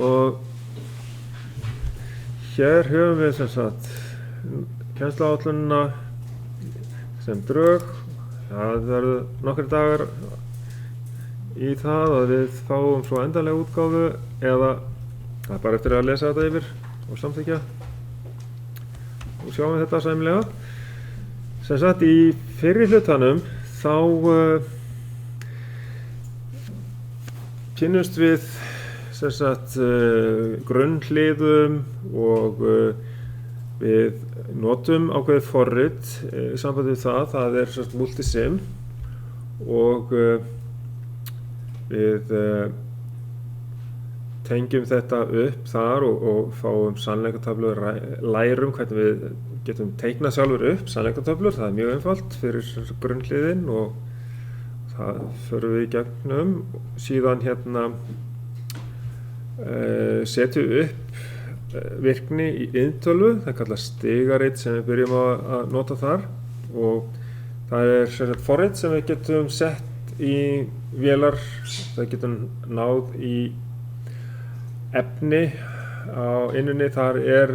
og hér höfum við sem sagt kennsluáætlunina sem drög. Það verður nokkrir dagar í það að við fáum svo endanlega útgáfu eða það er bara eftir að lesa þetta yfir og samþykkja og sjáum við þetta sæmilega. Sem sagt í fyrri hlutanum þá kynnumst við sem sagt grunnhliðum og við notum ákveðið forrit í sambandi við það. Það er sem sagt Multisim og við tengjum þetta upp þar og fáum sannleikatöflur, lærum hvernig við getum teiknað sjálfur upp sannleikatöflur. Það er mjög einfalt fyrir grunnhliðin og það förum við í gegnum. Síðan hérna setjum við upp virkni í iðntölvu, það kallast stigarit sem við byrjum að nota þar og það er sem sagt forrit sem við getum sett í vélar. Það getum náð í efni á innunni. Þar er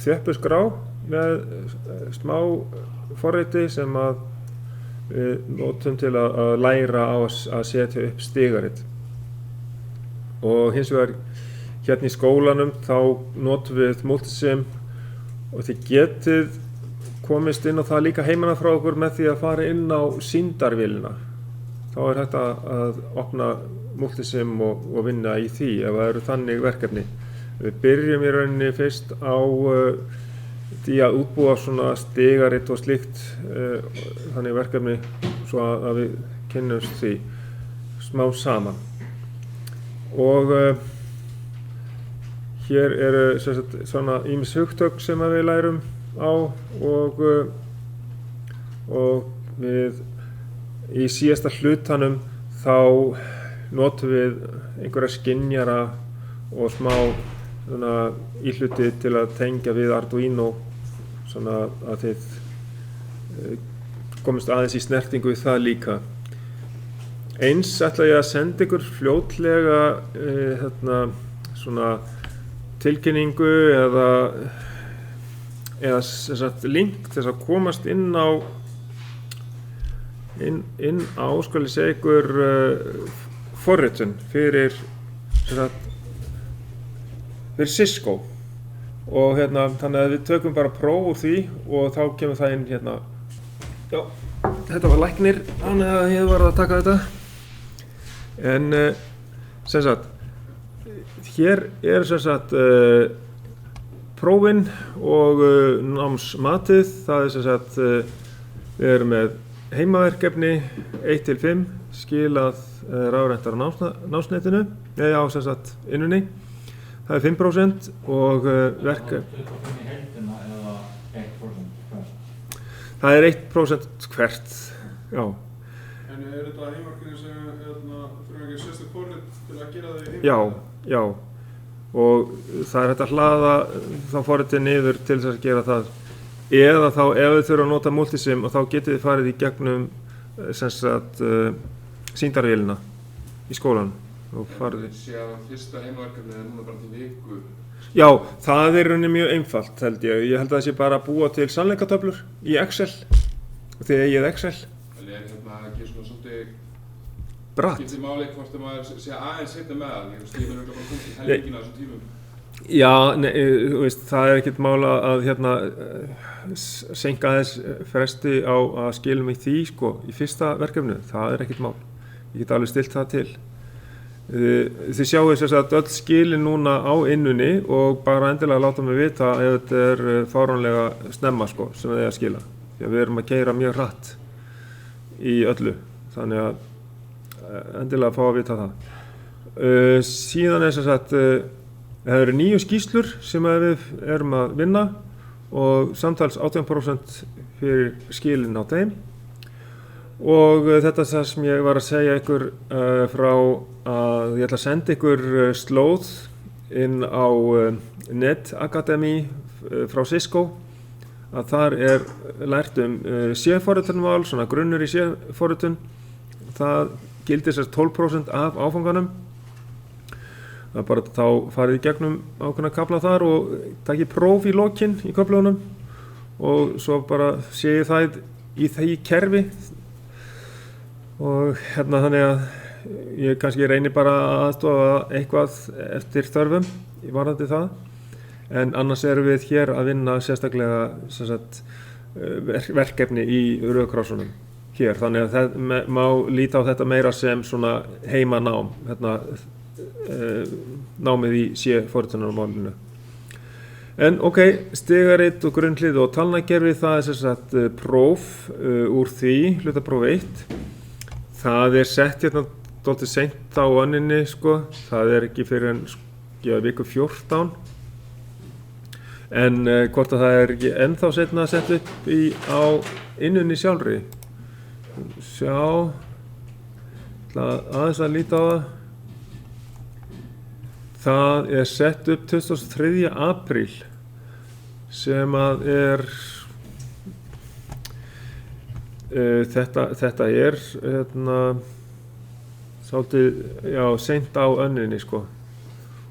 þjöppusgrá með smá forriti sem að við notum til að læra á að setja upp stigarit. Og hins vegar hérna í skólanum þá notum við Multisim og þið getið komist inn á það líka heimanna frá okkur með því að fara inn á sýndarvélina. Þá er hægt að opna Multisim og vinna í því ef það eru þannig verkefni. Við byrjum í rauninni fyrst á því að útbúa svona stigarit og slíkt þannig verkefni svo að við kynnumst því smá saman. Og hér eru sem sagt svona ýmis hugtök sem við lærum á og við í síðasta hlutanum þá notum við einhverja skynjara og smá svona íhluti til að tengja við Arduino svona að þið komist aðeins í snertingu við það líka. Eins ætla ég að senda ykkur fljótlega svona tilkynningu eða sem sagt link til að komast inn á skal ég segja ykkur forritun fyrir sem sagt fyrir Cisco og þannig að við tökum bara próf úr því og þá kemur það inn hérna. Já, þetta var læknir, þannig að ég var að taka þetta. En sem sagt hér er sem sagt prófin og námsmatið. Það er sem sagt við erum með heimaverkefni 1-5 skilað rafrænt á námsnetinu eða á sem sagt innunni. Það er 5% og það er 1% hvert, já. En er þetta heimaverkefni sem þurfum ekki sérstök forrit til að gera það í Já, já. Og það er hægt að hlaða þá forritið niður til þess að gera það. Eða þá ef þið þurfa að nota Multisim og þá getið þið farið í gegnum sem sagt sýndarvélina í skólanum. En sé að fyrsta heimaverkefni er núna bara til viku. Já, það er rauninni mjög einfalt held ég. Ég held að það sé bara að búa til sannleikatöflur í Excel. Og þið eigið Excel. En er ekki svona svolítið bratt. Skiptir máli hvort maður sé aðeins seinna með það. Ég mun bara komið til helmingina á þessum tímum. Já, þú veist, það er ekkert mál að seinka aðeins fresti á að skilum í því sko, í fyrsta verkefnu. Það er ekkert mál. Ég get alveg stilt það til. Þið sjáu þess að öll skilin núna á innunni og bara endilega láta mig vita ef þetta er fáránlega snemma sko, sem þið að skila. Því að við erum að keyra mjög hratt í öllu, þannig að endilega fá að vita það. Síðan er þess að það eru 9 skýrslur sem við erum að vinna og samtals 18% fyrir skilin á þeim. Og þetta er það sem ég var að segja ykkur frá að ég ætla að senda ykkur slóð inn á Net Academy frá Cisco að þar er lært C-forritunarmál, svona grunnur í C-forritun. Það gildir 12% af áfanganum. það bara þá farið í gegnum ákveðna kafla þar og takið próf í lokin í köflunum og svo bara sé ég það í því kerfi og þannig að ég kannski reyni bara að aðstofa eitthvað eftir þörfum í varðandi það, en annars erum við hér að vinna sérstaklega verkefni í Rauða krossinum hér, þannig að það má líta á þetta meira sem svona heimanám, námið í C-forritunarmálinu. En ok, stigarit og grunnhlið og talnakerfi, það er sem sagt próf úr því, hlutapróf 1. Það er sett dálítið seint á önninni, sko. Það er ekki fyrir en viku 14. En hvort að það er ekki ennþá seinna að setja upp á innunni sjálfri. Sjá, aðeins að líta á það. Það er sett upp 23. apríl sem að er þetta er svolítið seint á önninni, sko.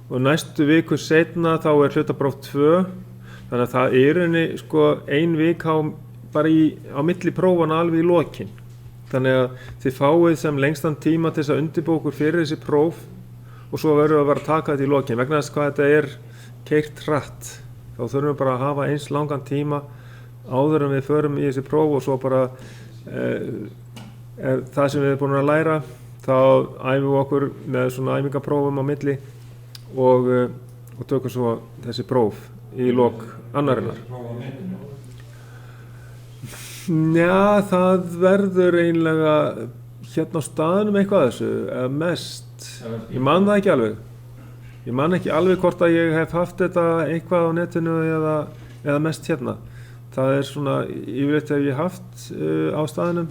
Og næstu viku seinna þá er hlutapróf 2, þannig að það er henni sko 1 vika bara á milli prófana alveg í lokin. Þannig að þið fáið sem lengstan tíma til þess að undirbúa ykkur fyrir þessi próf og svo verður að vera að taka þetta í lokin. Vegna þess hvað þetta er keyrt hratt, þá þurfum við bara að hafa eins langan tíma áður en við förum í þessi próf og svo bara það sem við erum búin að læra, þá æfum við okkur með svona æfingaprófum á milli og tökum svo þessi próf í lok annarinnar. Já, það verður eiginlega hérna á staðnum eitthvað af þessu, eða mest. Ég man það ekki alveg. Ég man ekki alveg hvort að ég hef haft þetta eitthvað á netinu eða mest hérna. Það er svona, yfirleitt hef ég haft á staðnum,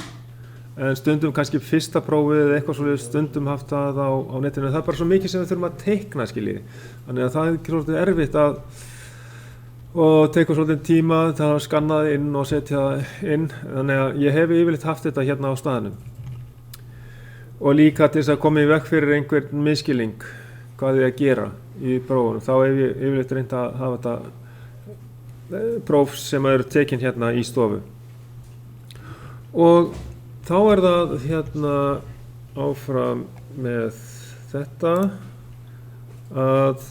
en stundum kannski fyrsta prófið eða eitthvað svolítið stundum haft það á netinu. Það er bara svo mikið sem við þurfum að teikna, skiljið. Þannig að það er svolítið erfitt og tekur svolítið tíma til að skanna það inn og setja það inn. Þannig að ég hef yfirleitt haft þetta hérna á staðnum. Og líka til þess að koma í veg fyrir einhvern misskilning hvað þið að gera í prófunum. Þá hef ég yfirleitt reynt að hafa þetta próf sem eru tekin hérna í stofu. Og þá er það hérna áfram með þetta að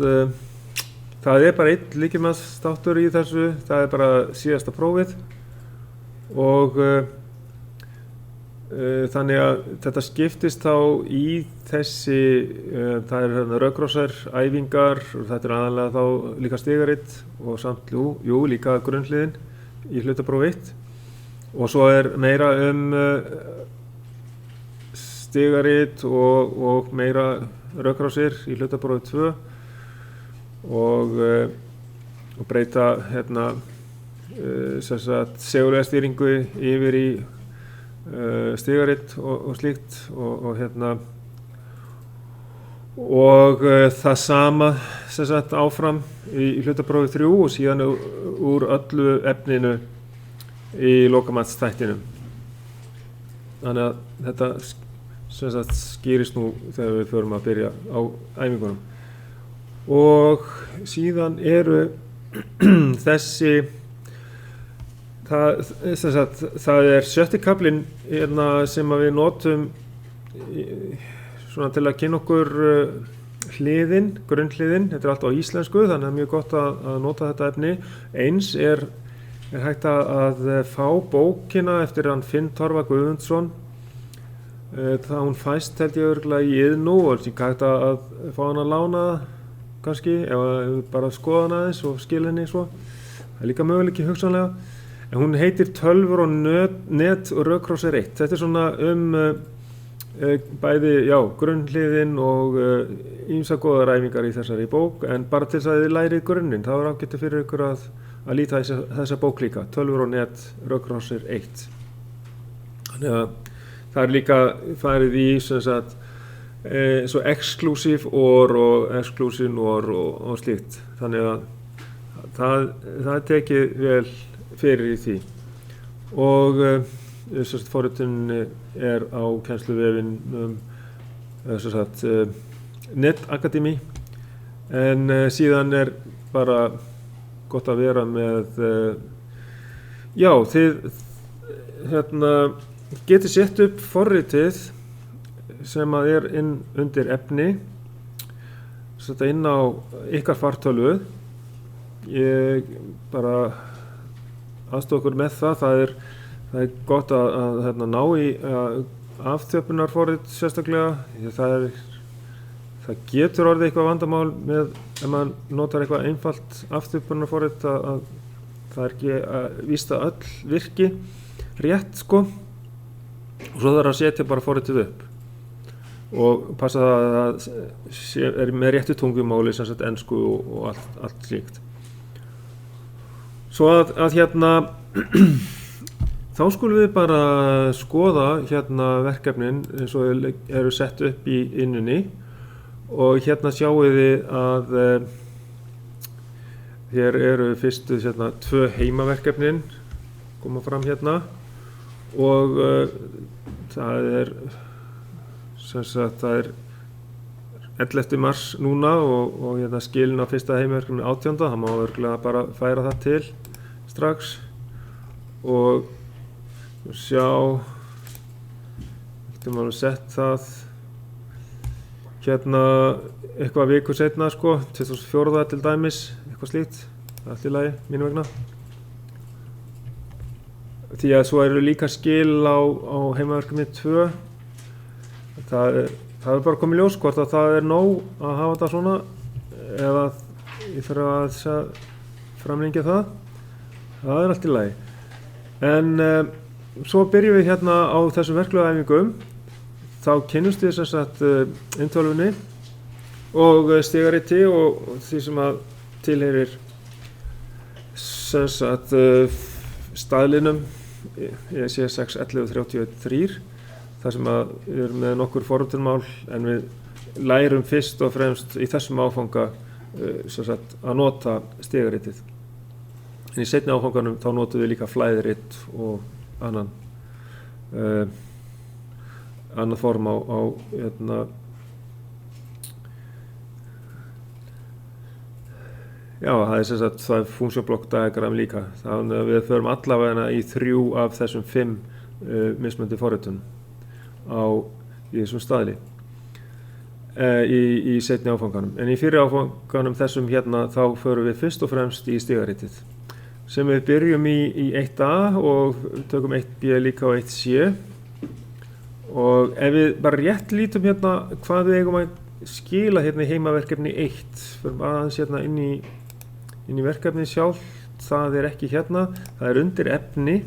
það er bara einn lykilmannsþáttur í þessu, það er bara síðasta prófið og þannig að þetta skiptist þá í þessi, það er hérna rauðkrossar, æfingar, þetta er aðalega þá líka stigaritt og samt líka grunnhliðin í hlutapróf 1 og svo er meira stigaritt og meira rauðkrossir í hlutapróf 2 og breyta hérna segulega stýringu yfir í stigaritt og slíkt og hérna og það sama áfram í hlutaprófi 3 og síðan úr öllu efninu í lokamatstættinum. Þannig að þetta skýrist nú þegar við förum að byrja á æfingunum. Og síðan eru þessi það er 7. kaflinn sem við notum svona til að kynna okkur hliðin, grunnhliðin. Þetta er allt á íslensku, þannig að það er mjög gott að nota þetta efni. Eins er hægt að fá bókina eftir hann Finn Torfa Guðmundsson. Það hún fæst held ég örugglega í Iðnó og er ekki hægt að fá hann að lána kannski, ef bara skoða hann aðeins og skilja henni svo. Það er líka möguleiki hugsanlega. En hún heitir Tölvur og net og rauðkrossar 1. Þetta er svona bæði, grunnhliðin og ýmsar góðar æfingar í þessari bók, en bara til þess að þið lærið grunninn, þá er ágætt fyrir ykkur að líta þessa bók líka, Tölvur og net, rauðkrossar 1. Þannig að það er líka farið í svo exclusive or og exclusion or og slíkt. Þannig að það er tekið vel fyrir í því. Og forritunin er á kennsluvefinn Net Academy En síðan bara gott að vera með, já, þið getið sett upp forritið sem að undir efni, setja inn á ykkar fartölvu. Ég bara aðstoða okkur með það. Það er gott að ná í afþjöppunarforrit sérstaklega. Það getur orðið eitthvað vandamál með ef maður notar eitthvað einfalt afþjöppunarforrit að það ekki víst að öll virki rétt sko. Og svo þarf að setja bara forritið upp og passa það að það með réttu tungumáli, sem sagt ensku og allt slíkt. Svo að þá skulum við bara skoða verkefnin eins og eru sett upp í innunni og sjáum við að hér eru fyrstu 2 heimaverkefnin koma fram og það er 11. mars núna og skilin á fyrsta heimaverkefni 18. Það má örugglega bara færa það til strax og sjá, getum alveg sett það eitthvað viku seinna sko, 2004 til dæmis, eitthvað slíkt, allt í lagi mínu vegna. Því að svo eru líka skil á heimaverkefni 2. Það er bara komið ljós hvort að það er nóg að hafa þetta svona eða ég þarf að framlengja það. Það er allt í lagi. En svo byrjum við á þessum verklegu æfingum. Þá kynnumst við sem sagt inntölvunni og stigariti og því sem að tilheyrir sem sagt staðlinum ESC 61133. þar sem að við erum með nokkur forritunarmál en við lærum fyrst og fremst í þessum áfanga sem sagt að nota stigaritið. En í seinni áfanganum þá notum við líka flæðirit og annað form á já, það er sem sagt það er funksjónblokkdiagram líka. Þannig að við förum allavega í 3 af þessum 5 mismunandi forritunum í þessum staðli í seinni áfanganum. En í fyrri áfanganum þessum þá förum við fyrst og fremst í stigaritið sem við byrjum í 1A og tökum 1B líka og 1C. Og ef við bara rétt lítum hvað við eigum að skila í heimaverkefni 1, förum aðeins inn í verkefni sjálf, það er ekki það er undir efni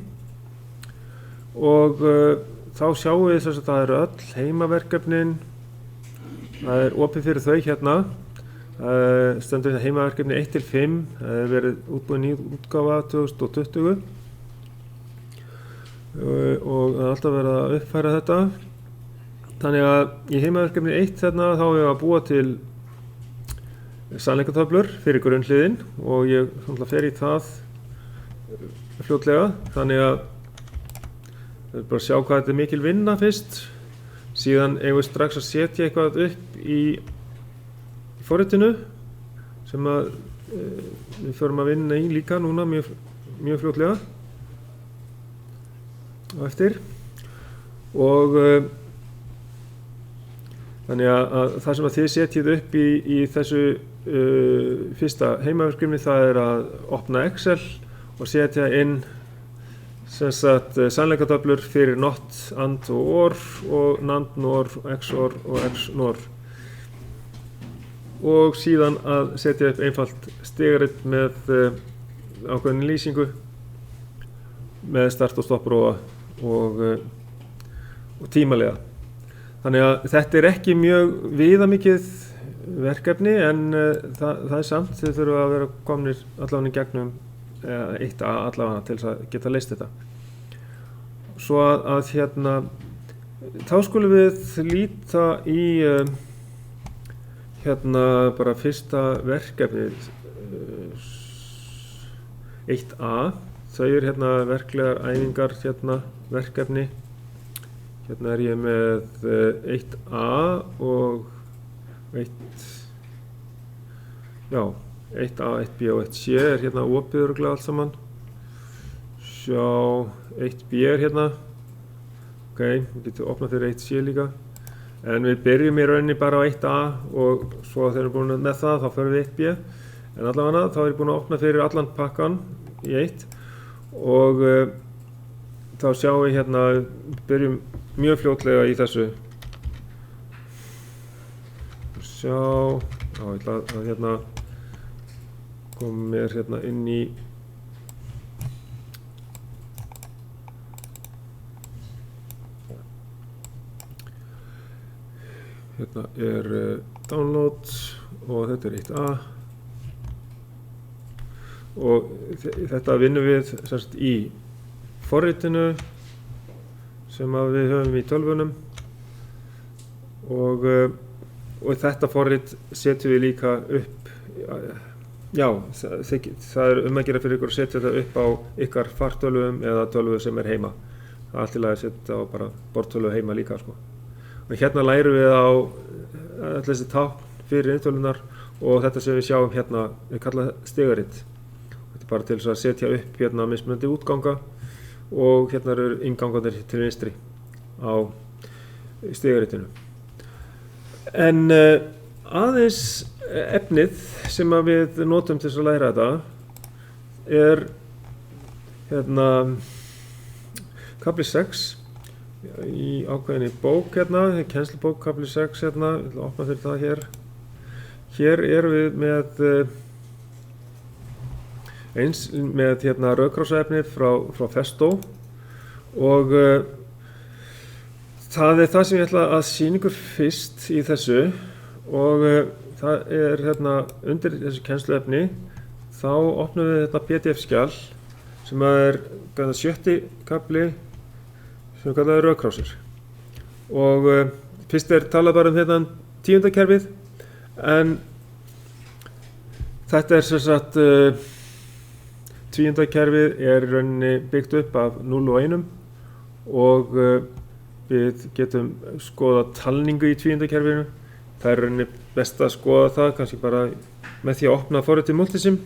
og þá sjáum við að það eru öll heimaverkefnin, það er opið fyrir þau stendur heimaverkefni 1-5, það hefur verið útbúin ný útgáfa 2020 og það er alltaf verið að uppfæra þetta. Þannig að í heimaverkefni 1 þá hefur við að búa til sannleikatöflur fyrir grunnhliðin og ég fer í það fljótlega. Þannig að við bara sjá hvað þetta er mikil vinna fyrst, síðan eigum við strax að setja eitthvað upp í forritinu sem að við förum að vinna í líka núna mjög fljótlega á eftir. Og þannig að það sem að þið setjið upp í þessu fyrsta heimaverkefni það er að opna Excel og setja inn sem sagt sannleikatöflur fyrir not, and og or og nand, nor, xor og x-nor og síðan að setja upp einfalt stigarit með ákveðinni lýsingu með start- og stopprófa og tímalega. Þannig að þetta er ekki mjög viðamikið verkefni en það er samt, þið þurfa að vera komnir allavega í gegnum 1A allavega til þess að geta leyst þetta. Svo að þá skulum við líta í bara fyrsta verkefnið 1A. Þau eru verklegar æfingar verkefni. Er ég með 1A og 1 já, 1A, 1B og 1C er hérna opið örugglega allt saman. Sjá, 1B er hérna. Ok, við getum opnað fyrir 1C líka. En við byrjum í rauninni bara á 1A og svo þegar við erum búin með það, þá förum við 1B. En allavega þá er ég búin að opna fyrir allan pakkan í 1 og þá sjáum við hérna, við byrjum mjög fljótlega í þessu. Sjá, já, ég ætla að hérna koma mér hérna inn í hérna er download og þetta er 1A og þetta vinnum við semst í forritinu sem að við höfum í tölvunum og þetta forrit setjum við líka upp, já, það er að gera fyrir ykkur að setja þetta upp á ykkar fartölvum eða tölvu sem er heima. Það er allt í lagi að setja á bara borðtölvu heima líka, sko. Og hérna lærum við á öll þessi tákn fyrir inntölunar og þetta sem við sjáum hérna er kallað stigaritt. Þetta er bara til þess að setja upp hérna mismunandi útganga og hérna eru inngangarnir til vinstri á stigarittinu. En aðeins efnið sem að við notum til þess að læra þetta er hérna kafli 6 í ákveðinni bók hérna, kennslubók kafli 6 hérna, ég ætla að opna fyrir það hér. Hér erum við með eins með hérna rauðkrossefni frá Festo og það er það sem ég ætla að sýna ykkur fyrst í þessu og það er hérna undir þessu kennsluefni þá opnum við þetta PDF-skjal sem er 7. kafli sem er kallað rauðkrossir og fyrst er talað bara hérna 10. kerfið en þetta er sem sagt 10. kerfið er í rauninni byggt upp af 0 og 1 og við getum skoða talningu í 10. kerfinu. Það er rauninni best að skoða það kannski bara með því að opna forritið Multisim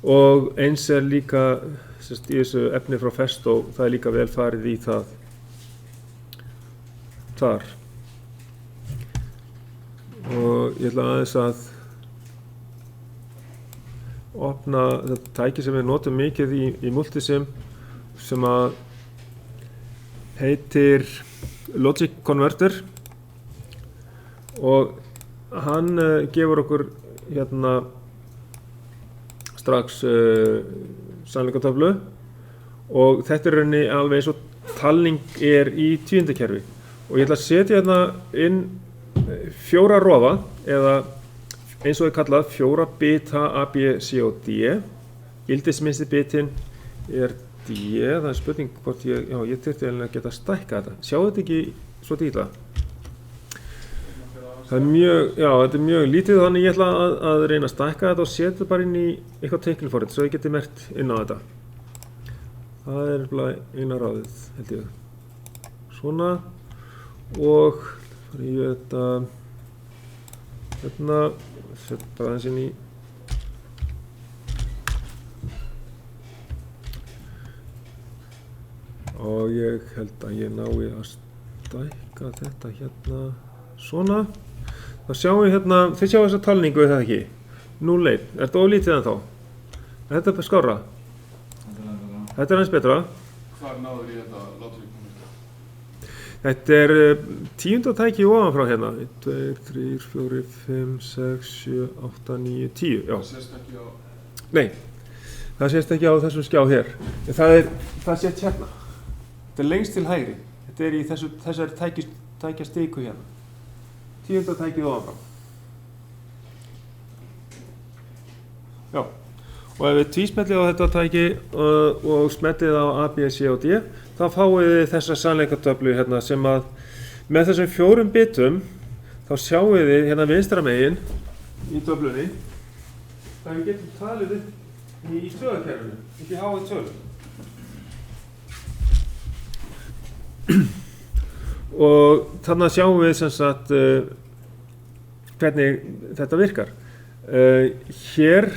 og eins er líka sérst, í þessu efni frá Festo, það er líka vel farið í það þar og ég ætla aðeins að opna þetta tæki sem við notum mikið í Multisim sem að heitir Logic Converter og hann gefur okkur hérna strax sannleikatöflu og þetta er rauninni alveg eins og talning er í 10. kerfi og ég ætla að setja hérna inn 4 rofa eða eins og er kallað 4 bita A, B, C og D. Gildisminnsti bitin er D, það er spurning hvort ég þyrfti að geta stækka þetta. Sjáu þetta ekki svo dýla? Það er mjög, já, þetta er mjög lítið þannig ég ætla að reyna að stækka þetta og setja bara inn í eitthvað teikniforrit svo ég geti merkt inn á þetta. Það er bara eina ráðið, held ég. Svona og fara ég þetta hérna, setja bara aðeins inn í og ég held að ég nái að stækka þetta hérna svona. Þá sjáum við hérna, þið sjáum þessa talningu er það ekki? 0,1, er þetta oflítið ennþá? Þetta er skárra. Þetta er aðeins betra. Hvar náður í þetta Logic Converter? Þetta er 10. tæki ofanfrá hérna. 1, 2, 3, 4, 5, 6, 7, 8, 9, 10. Já. Það sést ekki á... Nei, það sést ekki á þessum skjá hér. Það sést hérna. Þetta er lengst til hægri. Þetta er í þessari tækjastiku hérna. 10. tækið ofanfrá. Já, og ef við tvísmellið á þetta tæki og smellið á A, B, C og D, þá fáið þið þessa sannleikatöflu hérna sem að með þessum 4 bitum þá sjáið þið hérna vinstra megin í töflunni það við getum talið upp í stöðakerfinu, ekki háið tölu. Og þannig sjáum við sem sagt hvernig þetta virkar. Hér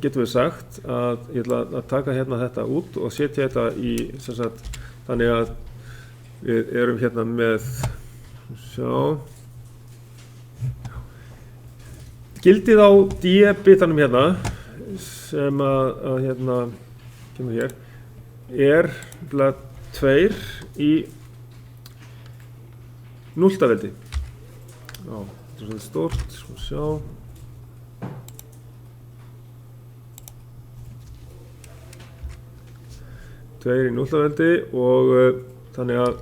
getum við sagt að ég ætla að taka hérna þetta út og setja þetta í sem sagt, þannig að við erum hérna með gildið á D-bitanum hérna sem að hérna kemur hér er 2 í núlltaveldi. Já, þetta er svolítið stórt, sko sjá. Tveir í núlltaveldi og þannig að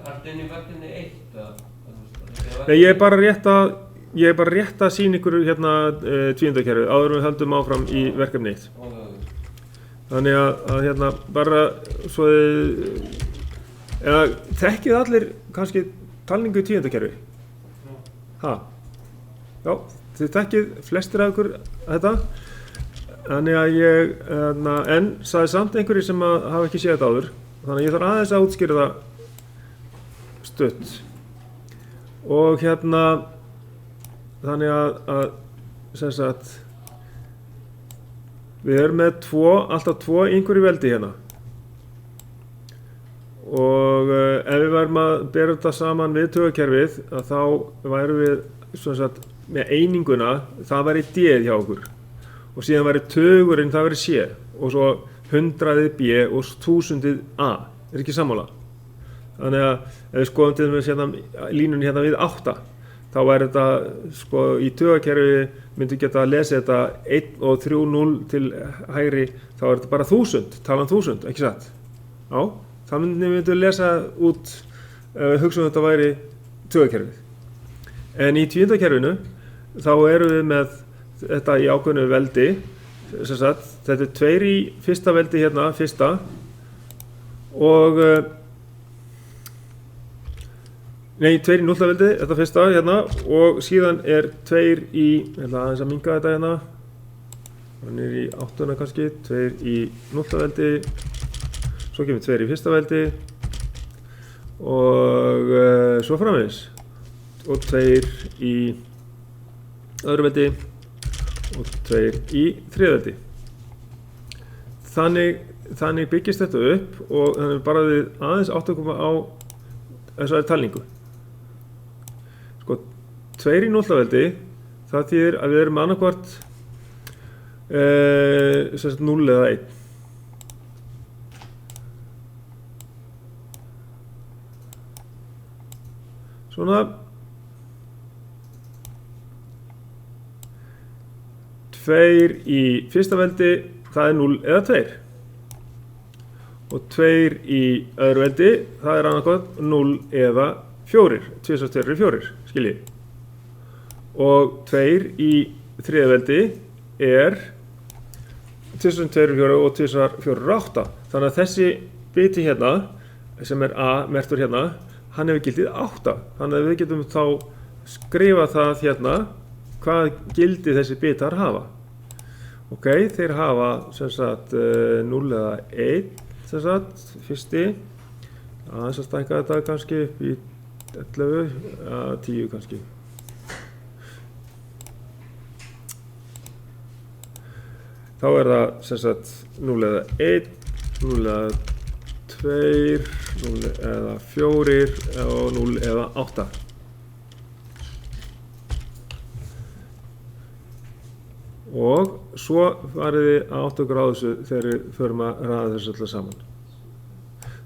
Ertu inn í verkefni 1 eða? Nei, ég er bara rétt að sýna ykkur hérna tvíundakerfið áður en við höldum áfram í verkefni 1. Þannig að hérna bara svo eða þekkið allir kannski talningu í tvíundakerfi? Ha? Já, þið þekkið flestir af ykkur þetta. Þannig að ég, en sagði samt einhverjir sem hafa ekki séð þetta áður, þannig að ég þarf aðeins að útskýra það stutt. Og hérna, þannig að sem sagt, við erum með alltaf 2 einhverju veldi hérna. Og ef við værum að bera þetta saman við taugakerfið, þá værum við sem sagt, með eininguna, það væri D-ið hjá okkur. Og síðan væri tugurinn, það væri C og svo 100-ið B og 1000-ið A, ekki sammála. Þannig að ef við skoðum til dæmis hérna, línunni hérna við 8, þá væri þetta sko í taugakerfi myndi geta að lesa þetta 1 og 3 0 til hægri, þá er þetta bara 1000, talan 1000, ekki satt? Já, það myndi lesa út hugsa þetta væri taugakerfið. En í tvíundakerfinu þá erum við með þetta í ákveðnu veldi, sem sagt, þetta er 2 í fyrsta veldi hérna, fyrsta, og nei, 2 í núlltaveldi, þetta fyrsta hérna, og síðan er 2 í, ég ætla aðeins að minnka þetta hérna, hann er í 8 kannski, 2 í núlltaveldi, svo kemur 2 í fyrsta veldi, og svo framvegis, og 2 í öðru veldi, og 2 í þriðveldi. Þannig byggist þetta upp og þannig bara við aðeins áttum á þessari talningu. Sko, 2 í núlltaveldi, það þýðir að við erum annarkvort 0 eða 1. Svona. 2 í fyrsta veldi, það er 0 eða 2. Og 2 í öðru veldi, það er annarkvæmt 0 eða 4. 2 + 2 er 4, skiljið. Og 2 í þriðja veldi er 2 + 2 er 4 og 2 + 4 er 8. Þannig að þessi biti hérna, sem er A merktur hérna, hann hefur gildið 8. Þannig að við getum þá skrifa það hérna hvað gildi þessi bitar hafa. Ok, þeir hafa sem sagt 0 eða 1 sem sagt, fyrsti, aðeins að stækka þetta kannski upp í 11, 10 kannski. Þá er það sem sagt 0 eða 1, 0 eða 2, 0 eða 4 og 0 eða 8. Og svo farið þið að átta okkur á þessu þegar við förum að raða þessu öllu saman.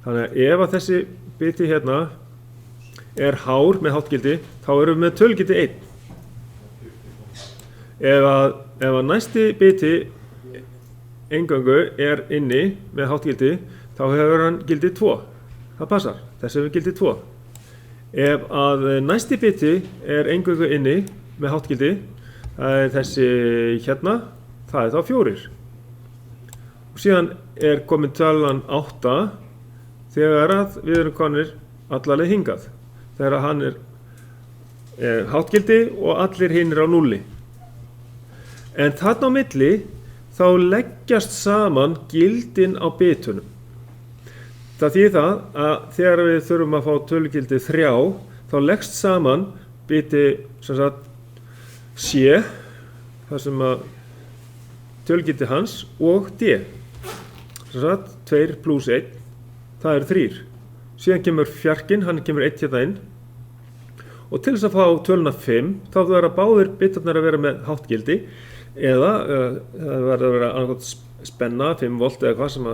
Þannig að ef að þessi biti hérna er hár með háttgildi, þá erum við með tölugildi 1. Ef að næsti biti eingöngu er inni með háttgildi, þá hefur hann gildi 2. Það passar, þessi hefur gildi 2. Ef að næsti biti er eingöngu inni með háttgildi, það er þessi hérna, það er þá 4. Og síðan er komin talan 8 þegar að við erum konir allarleið hingað. Þegar hann er háttgildi og allir hinn er á 0. En þarna á milli þá leggjast saman gildin á bitunum. Það þýðir það að þegar við þurfum að fá tölugildi 3 þá leggst saman biti sem sagt C, það sem að tölugildi hans og D. Sem sagt 2 + 1, það 3. Síðan kemur fjarkinn, hann kemur 1 hérna inn. Og til þess að fá töluna 5 þá verða báðir bitarnir að vera með hátt gildi eða það verður að vera annarkot spenna 5 volt eða hvað sem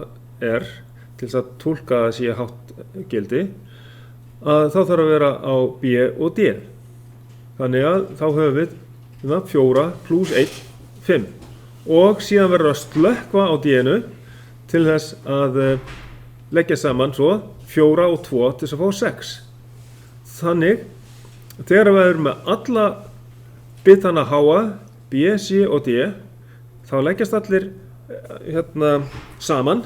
er til þess að túlka að sé hátt gildi, að þá þarf að vera á B og D. Þannig að þá höfum við 4 + 1, 5. Og síðan verður að slökkva á D-inu til þess að leggja saman svo 4 og 2 til þess að fá 6. Þannig, þegar við erum með alla bitana háa, B, C og D, þá leggjast allir saman,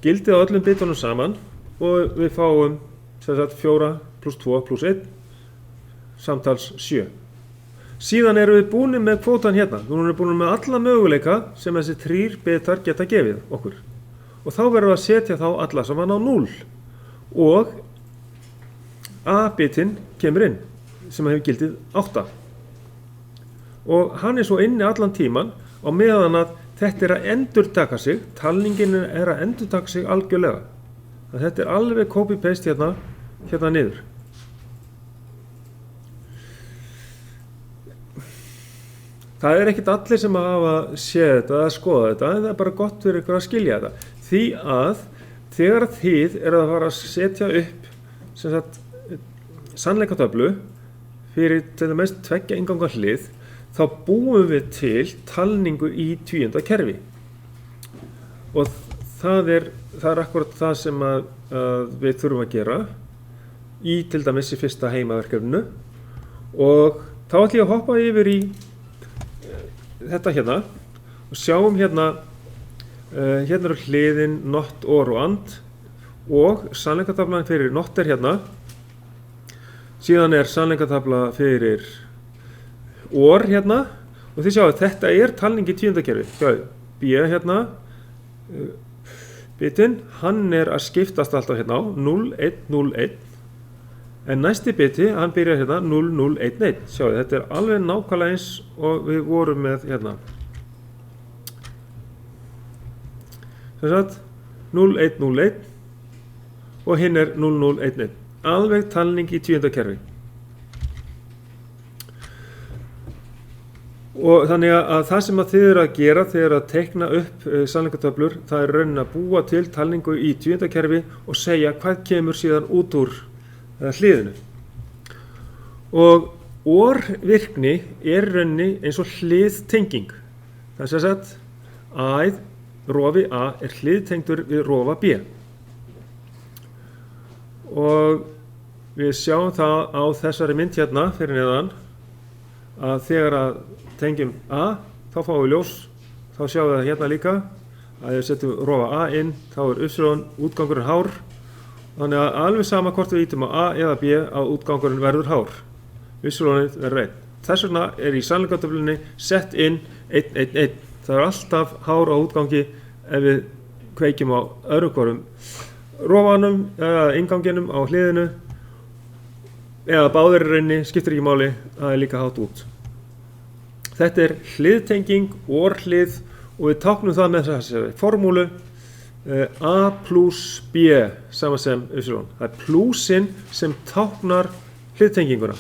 gildið á öllum bitunum saman og við fáum sem sagt 4 + 2 + 1, samtals 7. Síðan erum við búin með kvótan hérna, við erum búin með alla möguleika sem þessi 3 bitar geta gefið okkur. Og þá verðum við að setja þá alla saman á 0 og A-bitinn kemur inn sem hefur gildið 8. Og hann svo inni allan tíman á meðan að þetta að endurtaka sig, talningin að endurtaka sig algjörlega. Þetta alveg copy-paste hérna niður. Það ekkert allir sem hafa séð þetta eða skoða þetta, en það bara gott fyrir ykkur að skilja þetta. Því að þegar þið að fara að setja upp sem sagt sannleikatöflu fyrir til dæmis 2 innganga hlið, þá búum við til talningu í tvíunda kerfi. Og það akkurat það sem að við þurfum að gera í til dæmis í fyrsta heimaverkefninu. Og þá ætlum ég að hoppa yfir í þetta hérna og sjáum hérna eru hliðin not, or og and og sannleikatöflan fyrir not hérna. Síðan sannleikatöfla fyrir or hérna og þið sjáu að þetta talning í tíundakerfi. B hérna, bitinn, hann að skiptast alltaf hérna á 0, 1, 0, 1. En næsti biti, hann byrjar hérna 0, 0, 1, 1. Sjáu, þetta alveg nákvæmlega eins og við vorum með hérna. Sem sagt, 0, 1, 0, 1 og hinn 0, 0, 1, 1. Alveg talning í tíundakerfi. Og þannig að það sem að þið að gera þegar að teikna upp sannleikatöflur, það raunin að búa til talningu í tíundakerfi og segja hvað kemur síðan út úr hliðinu. Og or-virkni rauninni eins og hliðtenging. Það sem sagt, að rofi A hliðtengdur við rofa B. Og við sjáum það á þessari mynd hérna fyrir neðan að þegar að tengjum A, þá fáum við ljós, þá sjáum við það hérna líka að við setjum rofa A inn, þá y útgangurinn hár, þannig að alveg sama hvort við ítum á A eða B að útgangurinn verður hár, y-ið verður 1. Þess vegna í sannleikatöflunni sett inn 1, 1, 1. Það alltaf hár á útgangi ef við kveikjum á öðrum hvorum rofanum eða innganginum á hliðinu eða báðir rauninni, skiptir ekki máli, það líka hátt út. Þetta hliðtenging, or-hlið og við táknum það með þessari formúlu A + B sama sem y. Það plúsin sem táknar hliðtenginguna.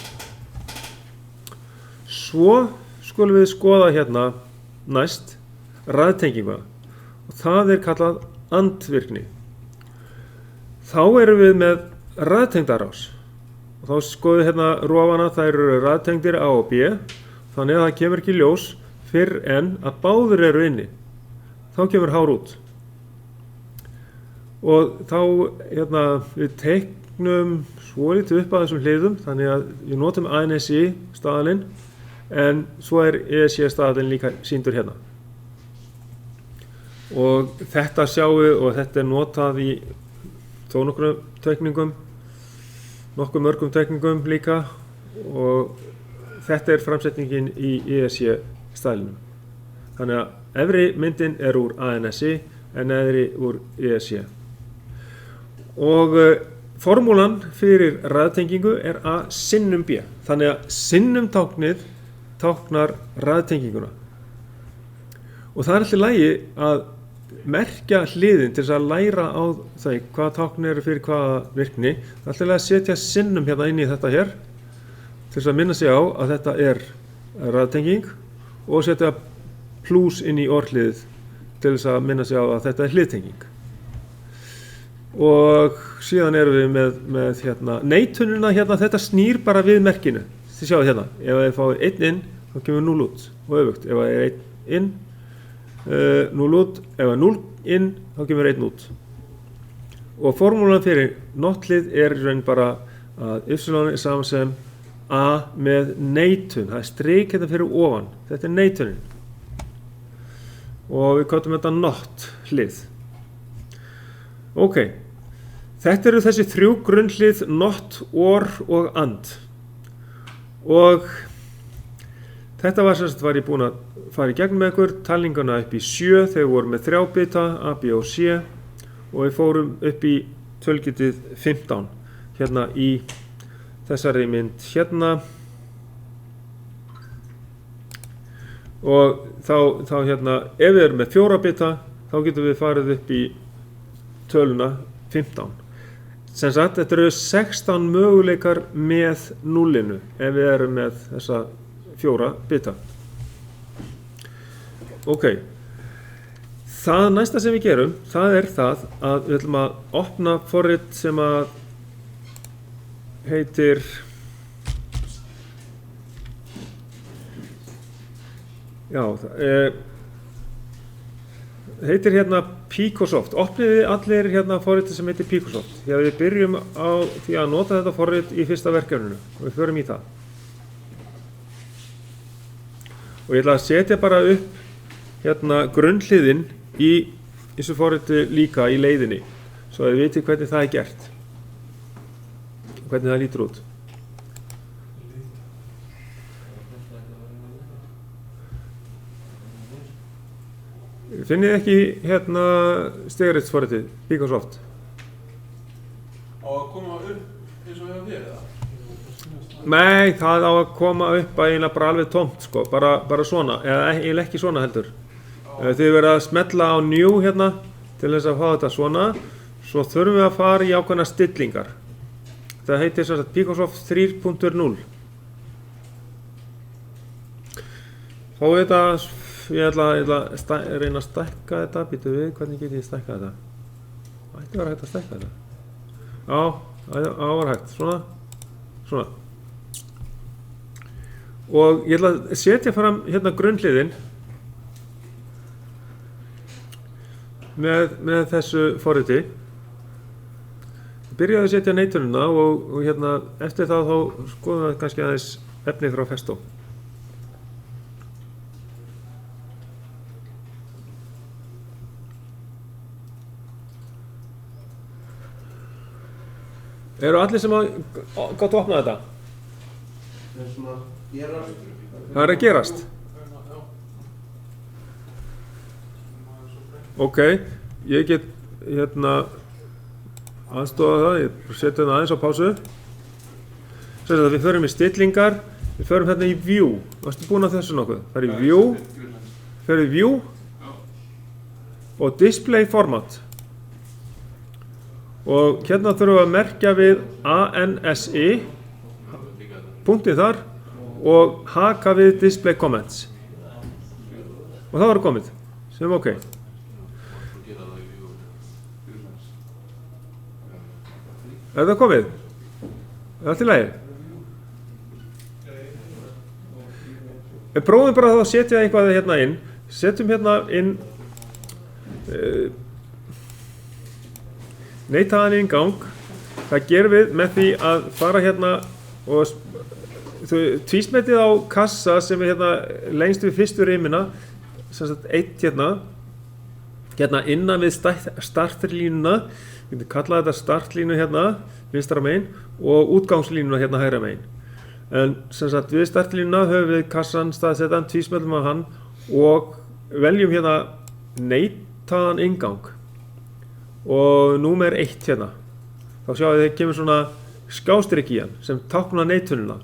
Svo skulum við skoða hérna næst raðtenginguna og það kallað andvirkni. Þá erum við með raðtengdarás og þá skoðum við hérna rofana, þær eru raðtengdir A og B. Þannig að það kemur ekki ljós fyrr en að báðir eru inni. Þá kemur hár út. Og þá við teiknum svolítið upp að þessum hliðum, þannig að við notum ANSI staðalinn, en svo ESI staðalinn líka sýndur hérna. Og þetta sjáum við og þetta notað í þó nokkrum teikningum, nokkuð mörgum teikningum líka og þetta framsetningin í ESI staðlinum. Þannig að efri myndin úr ANSI en neðri úr ESI. og formúlan fyrir raðtengingu er A sinnum B. Þannig að sinnum táknið táknar raðtenginguna. Og það er alltaf lagi að merkja hliðin til þess að læra á þau hvaða tákn eru fyrir hvaða virkni. Það er alltaf lagi að setja sinnum hérna inn í þetta hér til þess að minna sig á að þetta er raðtenging og setja plús inn í orðliðið til þess að minna sig á að þetta er hliðtenging. Og síðan erum við með hérna, neitunina hérna, þetta snýr bara við merkinu. Þið sjáu hérna, ef þið fáið 1 inn, þá kemur 0 út og öfugt. Ef það er 1 inn, 0 út, ef það er 0 inn, þá kemur 1 út. Og formúlan fyrir nottlið er í raun bara að y er saman sem A með neitun. Það er strik hérna fyrir ofan. Þetta er neitunin. Og við köllum þetta not hlið. Ok, þetta eru þessi 3 grunnhlið not, or og and. Og þetta var ég búinn að fara í gegnum með ykkur, talninguna upp í 7, þegar við vorum með 3 bita, A, B og C, og við fórum upp í tölgitið 15, hérna í þessari mynd hérna. Og þá hérna, ef við erum með 4 bita, þá getum við farið upp í töluna 15. Sem sagt, þetta eru 16 möguleikar með núllinu ef við erum með þessa 4 bita. Ok, það næsta sem við gerum, það er það að við ætlum að opna forrit sem að heitir heitir hérna Picosoft. Opniði allir hérna forriti sem heitir Picosoft. Þegar við byrjum á því að nota þetta forrit í fyrsta verkefninu og við förum í það. Og ég ætla að setja bara upp hérna grunnhliðin í þessu forriti líka í leiðinni svo að við viti hvernig það er gert. Hvernig það lítur út. Finnið ekki hérna steguritsforritið, Picosoft? Á að koma upp eins og hefur verið það? Nei, það á að koma upp eiginlega bara alveg tómt, sko, bara svona, eða eiginlega ekki svona heldur. Þið verið að smetla á new hérna til þess að fá þetta svona, svo þurfum við að fara í ákveðnar stillingar. Það heitir sem sagt Picosoft 3.0. Þá er þetta, ég ætla að reyna að stækka þetta, býtu við, hvernig get ég stækka þetta? Það ætti að vera hægt að stækka þetta. Já, það var hægt, svona. Og ég ætla að setja fram hérna grunnhliðin með þessu forriti. Byrjaði að setja neitunina og hérna eftir það þá skoðum við kannski aðeins efnið frá Festo. Eru allir sem að gátt að opna þetta? Það er svona gerast. Það er að gerast. Ok, ég get hérna aðstofa það, ég setja það aðeins á pásu. Svo að við förum í stillingar, við förum hérna í view. Varstu búin að þessu nokkuð? Það er í view, fer í view og display format. Og hérna þurfum við að merkja við ANSI, punktið þar, og haka við display comments. Og það var komið, sem ok. Er það komið? Er allt í lagi? Prófum bara þá að setja eitthvað hérna inn. Setjum hérna inn neitaðan í gang. Það gerum við með því að fara hérna og tvísmetið á kassa sem er hérna lengst við fyrstu rimina, sem sagt 1 hérna innan við startlínuna, við getum kallað þetta startlínu hérna vinstra megin og útgangslínuna hérna hægra megin. En sem sagt við startlínuna höfum við kassan staðsettan, tvísmetum á hann og veljum hérna neitaðan inngang og númer 1 hérna þá sjáið þið kemur svona skástrik í hann sem táknar neittunina.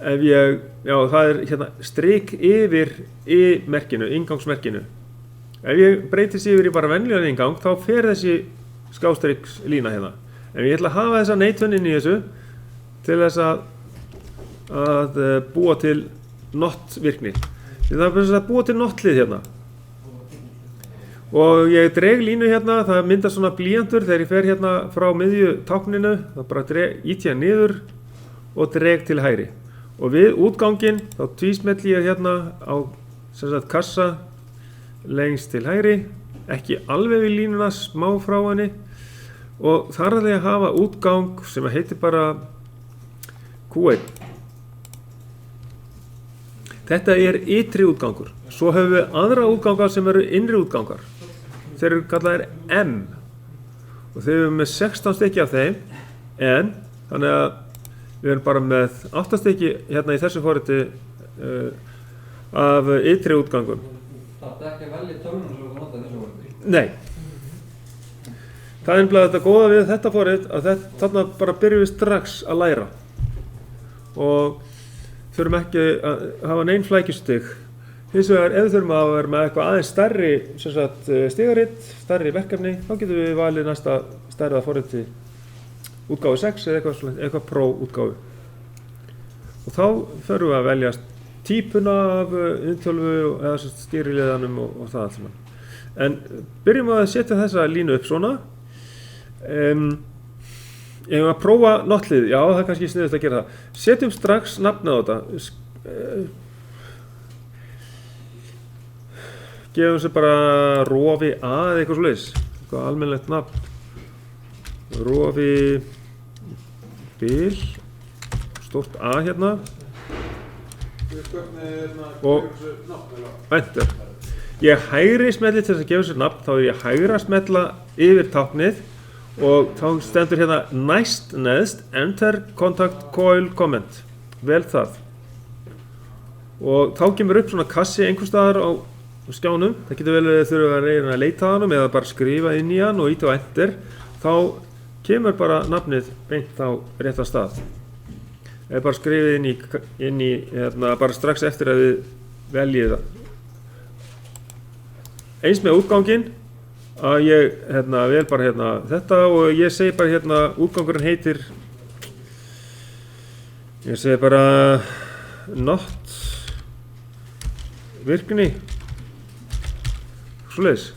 Ef ég, já það er hérna strik yfir I-merkinu, inngangsmerkinu. Ef ég breytist yfir í bara venjulegan inngang þá fer þessi skástrikslína hérna. En ég ætla að hafa þessa neittun inn í þessu til þess að búa til not virkni. Það er bara að búa til notlið hérna. Og ég dreg línu hérna, það myndast svona blýantur þegar ég fer hérna frá miðju tákninu, þá bara ýti ég niður og dreg til hægri. Og við útganginn þá tvísmelli ég hérna á sem sagt kassa lengst til hægri, ekki alveg við línuna, smá frá henni, og þar ætla ég að hafa útgang sem heitir bara Q1. Þetta er ytri útgangur. Svo höfum við aðra útgangar sem eru innri útgangar. Þeir eru kallaðir M og þeir eru með 16 stykki af þeim, en þannig að við erum bara með 8 stykki hérna í þessu forriti af ytri útgangum. Það er ekki að velja tölunum sem þú nota í þessu forriti? Nei. Það er nefnilega þetta góða við þetta forrit að þarna bara byrjum við strax að læra og þurfum ekki að hafa nein flækjustig. Hins vegar ef við þurfum að vera með eitthvað aðeins stærri stigaritt, stærri verkefni, þá getum við valið næsta stærra forriti útgáfu 6 eða eitthvað pro-útgáfu. Og þá förum við að velja típuna af inntölvu eða stýriliðanum og það allt saman. En byrjum að setja þessa línu upp svona. Ég hef að prófa notlið, já það er kannski sniðugt að gera það. Setjum strax nafnið á þetta. Gefum sér bara Rofi A eða eitthvað svoleiðis, eitthvað almennilegt nafn. Rofi Bil, stórt A hérna. Og enter. Ég hægri smelli til þess að gefa sér nafn, þá er ég hægra smella yfir táknið og þá stendur hérna næst neðst enter contact coil comment. Vel það. Og þá kemur upp svona kassi einhvers staðar á skjánum. Það getur vel verið þurfa að reyna að leita að hann eða bara skrifa inn í hann og íta á enter. Þá kemur bara nafnið beint á rétta stað. Eða bara skrifið inn í hérna, bara strax eftir að við veljið það. Eins með útganginn að ég vel bara þetta og ég segi bara útgangurinn heitir, ég segi bara not virkni, svoleiðis.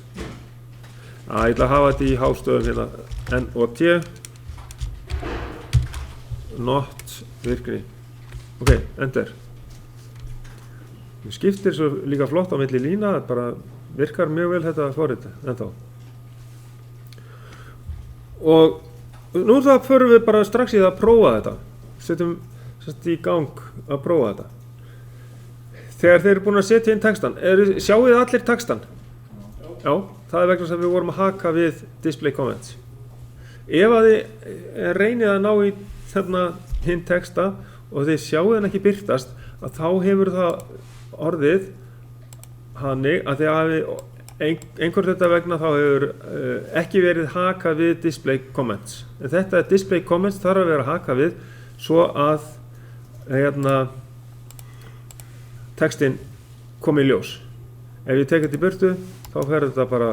Ég ætla að hafa þetta í hástöðum N og T, not virkni. Ok, enter. Ég skiptir svo líka flott á milli lína, bara virkar mjög vel þetta forrit ennþá. Og nú förum við bara strax í það að prófa þetta. Setjum í gang að prófa þetta. Þegar þeir eru búin að setja inn textan, sjáu þið allir textan? Já, það er vegna sem við vorum að haka við display comments. Ef að þið reynið að ná í hinn texta og þið sjáu þenn ekki birtast, að þá hefur það orðið hannig að þið hafi einhvern þetta vegna þá hefur ekki verið hakað við display comments. En þetta display comments þarf að vera hakað við svo að textin komi í ljós. Ef ég tek þetta í burtu þá fer þetta bara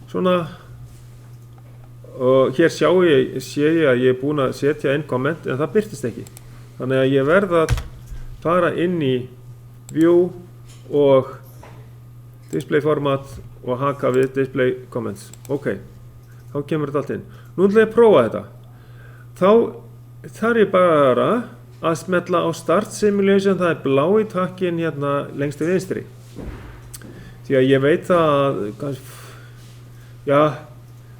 svona og hér sé ég að ég er búinn að setja inn komment en það birtist ekki. Þannig að ég verð að fara inn í view og display format og haka við display comments. Ok, þá kemur þetta allt inn. Nú ætla ég að prófa þetta. Þá þarf ég bara að smella á start simulation, það er blái takkinn lengst til vinstri. Því að ég veit að,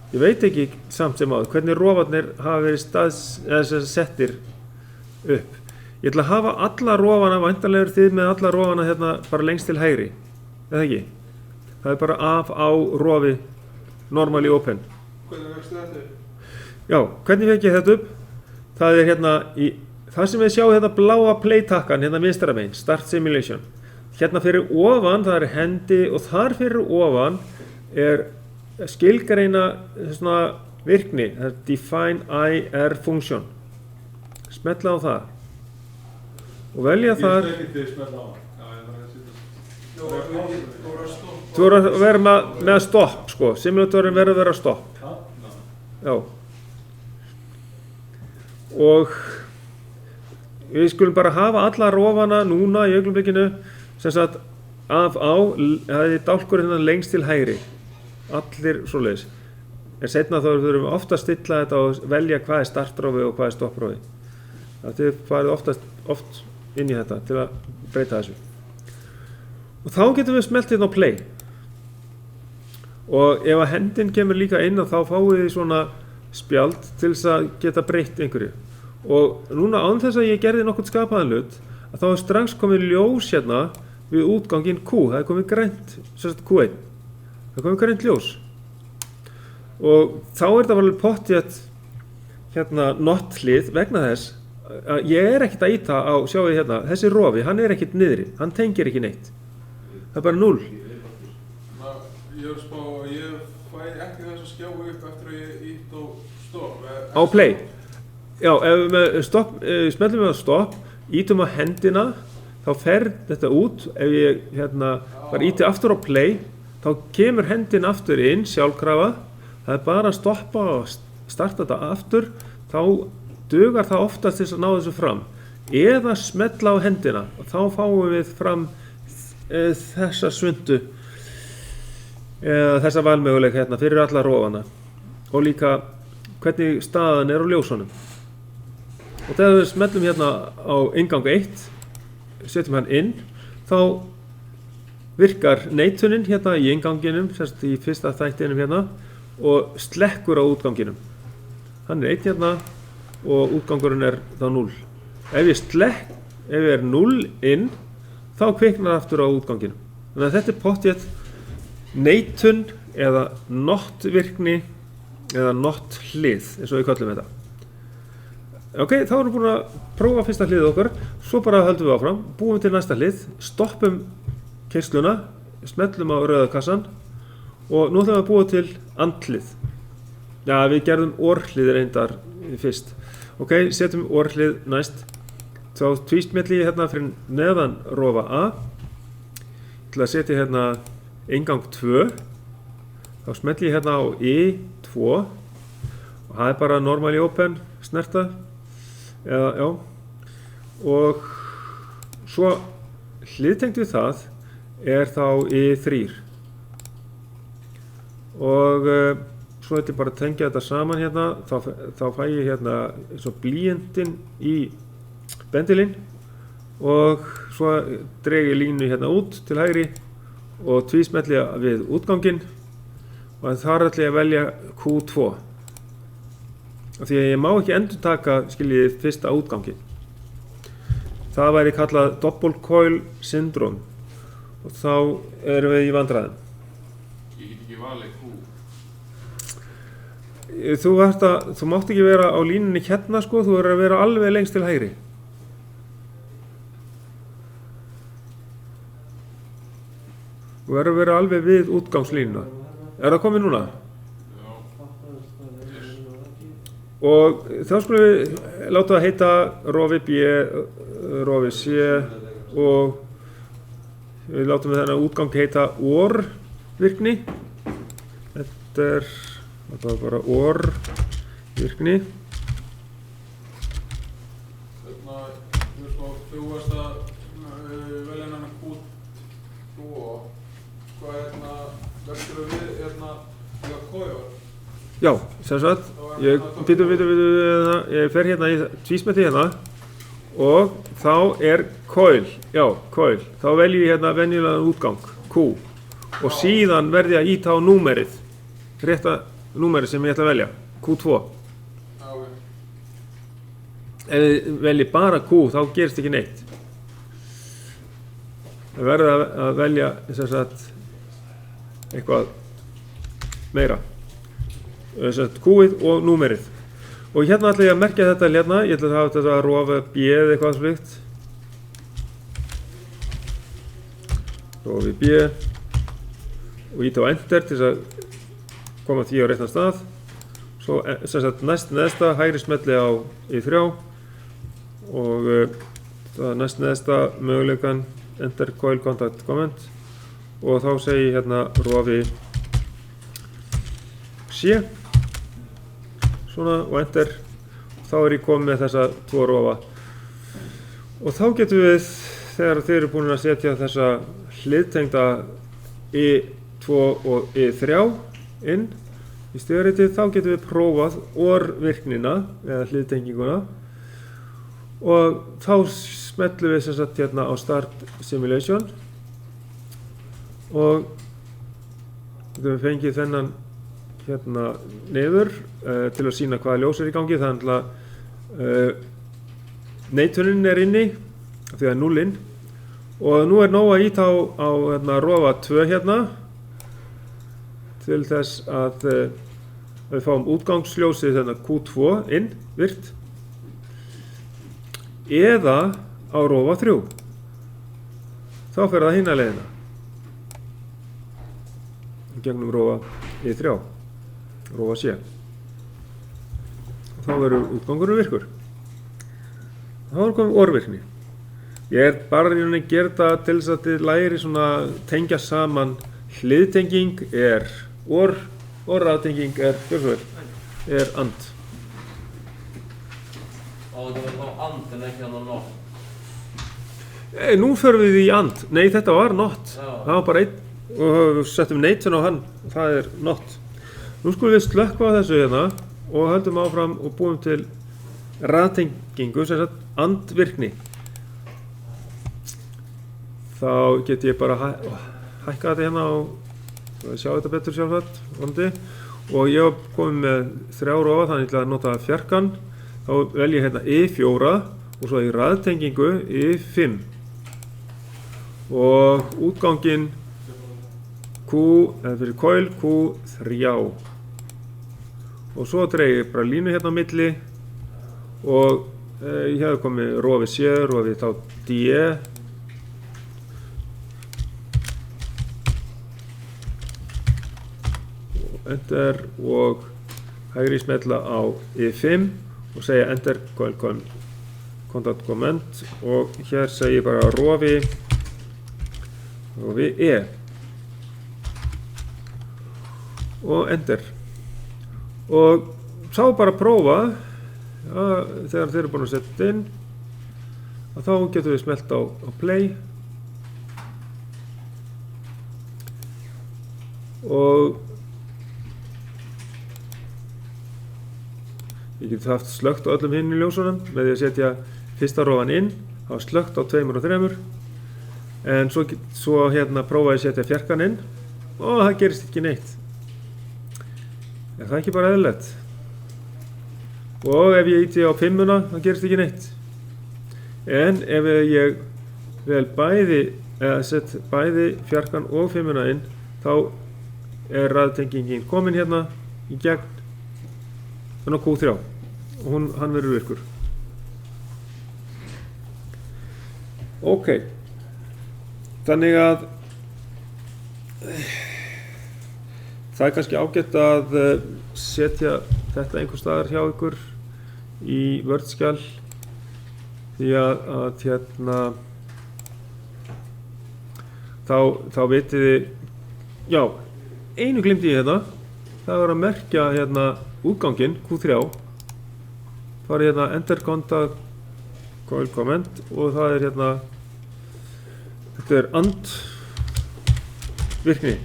ég veit ekki samt sem áður hvernig rofarnir hafa verið settir upp. Ég ætla að hafa alla rofana, væntanlega þið með alla rofana bara lengst til hægri, eða ekki? Það er bara af á rofi normally open. Hvernig vextu þetta? Já, hvernig vekk ég þetta upp? Það er það sem við sjáum bláa play-takkan, vinstra megin, start simulation. Fyrir ofan, það er hendi og þar fyrir ofan er skilgreina virkni, það er define IR function. Smetla á það. Og velja þar. Ég ekki til smella á hann. Já, ég þarf að setja. Þú verður að vera með stopp, sko. Simulatorin verður að vera stopp. Já. Og við skulum bara hafa alla rofana núna í augnablikinu sem sagt af á, það er dálkur hérna lengst til hægri. Allir svoleiðis. En seinna þá þurfum við ofta að stilla þetta og velja hvað er startrófi og hvað er stopprófi. Þið farið oft inn í þetta til að breyta þessu. Og þá getum við smellt hérna á play. Og ef að hendin kemur líka inn þá fáið þið svona spjald til þess að geta breytt einhverju. Og núna án þess að ég gerði nokkuð skapaðan hlut, að þá er strax komið ljós hérna við útganginn Q. Það er komið grænt, sérst Q1. Það er komið grænt ljós. Og þá er þetta alveg pottþétt hérna not hlið vegna þess að ég er ekkert að ýta á, sjáu hérna, þessi rofi, hann er ekkert niðri, hann tengir ekki neitt. Það er bara 0. Ég er spá, ég fæ ekki þess að skjá upp eftir að ég ítt á stopp. Á play. Já, ef við smellum við á stopp, ítum á hendina, þá fer þetta út. Ef ég bara íti aftur á play, þá kemur hendin aftur inn, sjálfkrafa. Það er bara að stoppa og starta þetta aftur, þá dugar það oftast til að ná þessu fram. Eða smetla á hendina og þá fáum við fram þessa svundu, þessa valmöguleika hérna fyrir alla rofana og líka hvernig staðan er á ljósunum. Og þegar við smetlum hérna á inngang 1, setjum hann inn, þá virkar neitunin hérna í innganginum, sérst í fyrsta þættinum hérna, og slekkur á útganginum. Hann er 1 hérna og útgangurinn er þá 0. Ef ég er 0 inn, þá kviknar aftur á útganginum. Þannig að þetta er pottþétt neitun eða not virkni eða not hlið, eins og við köllum þetta. Ok, þá erum við búin að prófa fyrsta hliðið okkar, svo bara höldum við áfram, búum til næsta hlið, stoppum keyrsluna, smellum á rauða kassan og nú ætlum við að búa til andhlið. Já, við gerðum orhlið reyndar fyrst. Ok, setjum orhlið næst. Þá tvísmelli ég hérna fyrir neðan rofa A. Ég ætla að setja hérna inngang 2. Þá smelli ég hérna á I2 og það er bara normally open snerta. Eða, já. Og svo hliðtengt við það er þá I3. Og svo ætlum ég bara að tengja þetta saman hérna, þá fæ ég hérna eins og blýantinn í bendilinn og svo dreg ég línu hérna út til hægri og tvísmelli við útganginn og þar ætla ég að velja Q2. Af því að ég má ekki endurtaka skiljið fyrsta útganginn. Það væri kallað double coil syndrome og þá erum við í vandræðum. Ég get ekki valið Q. Þú mátt ekki vera á línunni hérna sko, þú verður að vera alveg lengst til hægri. Þú verður að vera alveg við útgangslínuna. Er það komið núna? Já. Og þá skulum við láta það heita rofi B, rofi C og við látum við þennan útgang heita OR virkni. Þetta er bara OR virkni. Þú varst að velja hennar Q2. Hvað verður við kójar? Já, sem sagt, ég fer hérna í tvísmelli hérna og þá er coil, já, coil. Þá velji ég hérna venjulegan útgang, Q og síðan verði ég að íta á númerið, rétta númerið sem ég ætla að velja, Q2. Okay. Ef ég velji bara Q þá gerist ekki neitt. Það verður að velja sem sagt eitthvað meira. Q-ið og númerið. Og hérna ætla ég að merkja þetta hérna, ég ætla að hafa þetta að rofa B eða eitthvað slikt. Rofi B og íta á enter til þess að koma því á réttan stað. Svo svo sem sagt næst neðsta hægri smelli á I3 og það næst neðsta möguleikan enter coil contact comment og þá segi ég hérna rofi C svona og enter, þá ég komið með þessa 2 rofa og þá getum við, þegar þið eru búin að setja þessa hliðtengda I2 og I3 inn í stígaritið, þá getum við prófað OR-virknina eða hliðtenginguna og þá smellum við sem sagt hérna á Start Simulation og getum við fengið þennan hérna niður til að sýna hvaða ljós í gangi. Þannig að neitunin inni af því það 0 og nú nóg að íta á hérna, rofa 2 hérna til þess að við fáum útgangsljósið hérna Q2 inn virt eða á rofa 3 þá fer það hina leiðina gegnum rofa I3 rofa C og þá verður útgangurinn virkur. Þá komið orvirkni. Ég bara að gera þetta til þess að þið læri svona tengja saman. Hliðtenging OR og raðtenging and. Og það var and en ekki hann not. Nú förum við í and. Nei, þetta var not. Það var bara einn og við settum neitun á hann og það not. Nú skulum við slökkva á þessu hérna og höldum áfram og búum til raðtengingu sem sagt andvirkni. Þá get ég bara hækka þetta hérna og sjá þetta betur sjálfsagt og ég hef komið með 3 rofa þannig að ég ætla að nota fjarkan. Þá vel ég hérna I4 og svo í raðtengingu I5 og útganginn Q eða fyrir coil Q3 og svo dreg ég bara línu hérna á milli og ég hef komið rofi C, rofi þá D og enter og hægri smella á I5 og segja enter coil contact comment og hér segi ég bara rofi E og enter og sá bara að prófa þegar þeir eru búin að setja inn og þá getum við smellt á play og ég get haft slökkt á öllum hinn í ljósunum með því að setja fyrsta rofan inn, hafa slökkt á 2 og 3 en svo hérna prófa ég að setja fjarkan inn og það gerist ekki neitt. Er það ekki bara eðlilegt? Og ef ég íti á 5-una, það gerist ekki neitt. En ef ég vel sett bæði fjarkan og 5-una inn, þá er raðtengingin komin hérna í gegn á Q3 og hann verður virkur. Ok, þannig að það er kannski ágætt að setja þetta einhvers staðar hjá ykkur í Word-skjal því að hérna þá vitið þið, já, einu glimti ég hérna, það var að merkja hérna útganginn Q3, farið hérna enter contact coil comment og það er hérna, þetta er and virkni.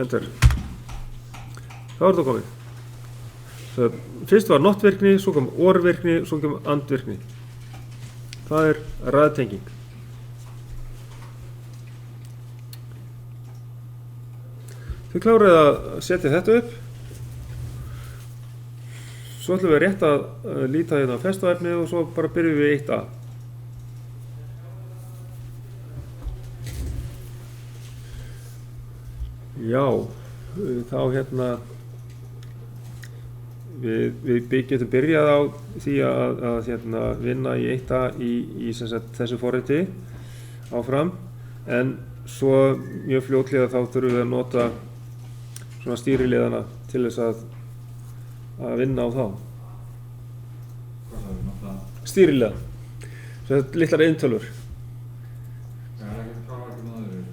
Enter. Þá er það komið. Fyrst var not virkni, svo kom or virkni, svo kom and virkni. Það er raðtenging. Þið kláruð að setja þetta upp. Svo ætlum við rétt að líta hérna á festuefnið og svo bara byrjum við 1A. Já, þá hérna við getum byrjað á því að hérna vinna í 1A í sem sagt, þessu forriti áfram en svo mjög fljótlega þá þurfum við að nota svona stýriliðana til þess að vinna á þá. Hvað það er náttúrulega? Stýriliða. Svo þetta litlar eintölur. Það er ekkert hvað var ekki náður.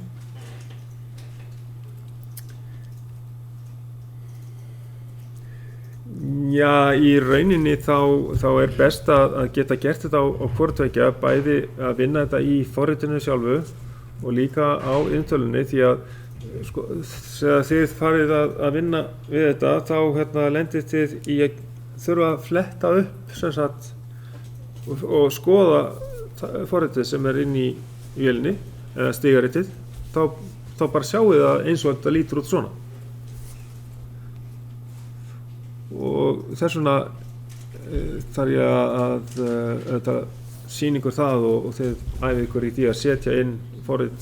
Já, í rauninni þá er best að geta gert þetta á hvortveggja, bæði að vinna þetta í forritinu sjálfu og líka á eintölunni, því að sko, þegar þið farið að vinna við þetta þá lendið þið í að þurfa að fletta upp sem sagt og skoða forritið sem er inn í vélinni eða stigaritið, þá bara sjáu það eins og þetta lítur út svona. Og þess vegna þarf ég að sýna ykkur það og þið æfið ykkur í því að setja inn forrit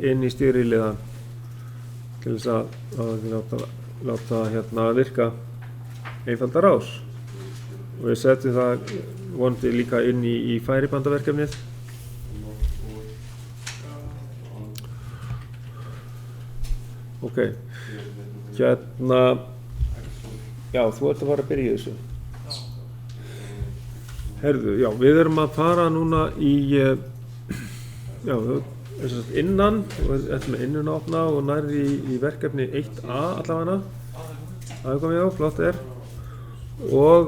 inn í stýriliðan til þess að láta virka einfalda rás. Og við setjum það vonandi líka inn í færibandaverkefnið. Ok, hérna, já, þú ert að fara að byrja í þessu. Herðu, já, við erum að fara núna í, já, innan, og þetta með innun að opna og nærði í verkefni 1A allavega. Aðkomið á, flott er. Og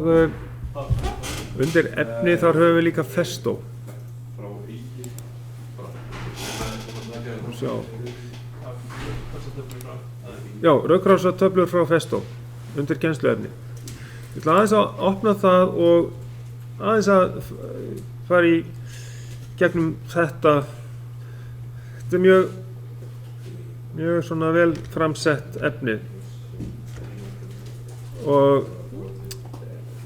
undir efni þar höfum við líka Festo. Sjá. Já, rökkrásartöflur frá Festo undir kennsluefni. Ég ætla aðeins að opna það og aðeins að fara í gegnum þetta. Þetta er mjög svona vel framsett efni og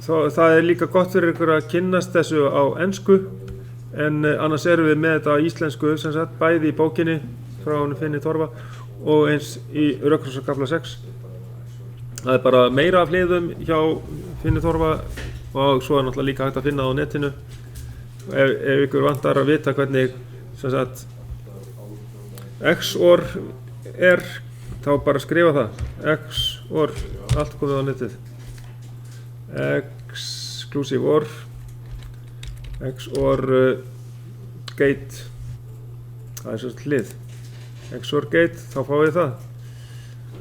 það er líka gott fyrir ykkur að kynnast þessu á ensku, en annars erum við með þetta á íslensku sem sagt, bæði í bókinni frá Finni Torfa og eins í Rökkrásarkafla 6. Það er bara meira af hliðum hjá Finni Torfa og svo er náttúrulega líka hægt að finna það á netinu. Ef ykkur vantar að vita hvernig sem sagt XOR er, þá bara skrifa það. XOR, allt komið á netið. Exclusive OR, XOR gate, það er svona hlið. XOR gate, þá fáið þið það.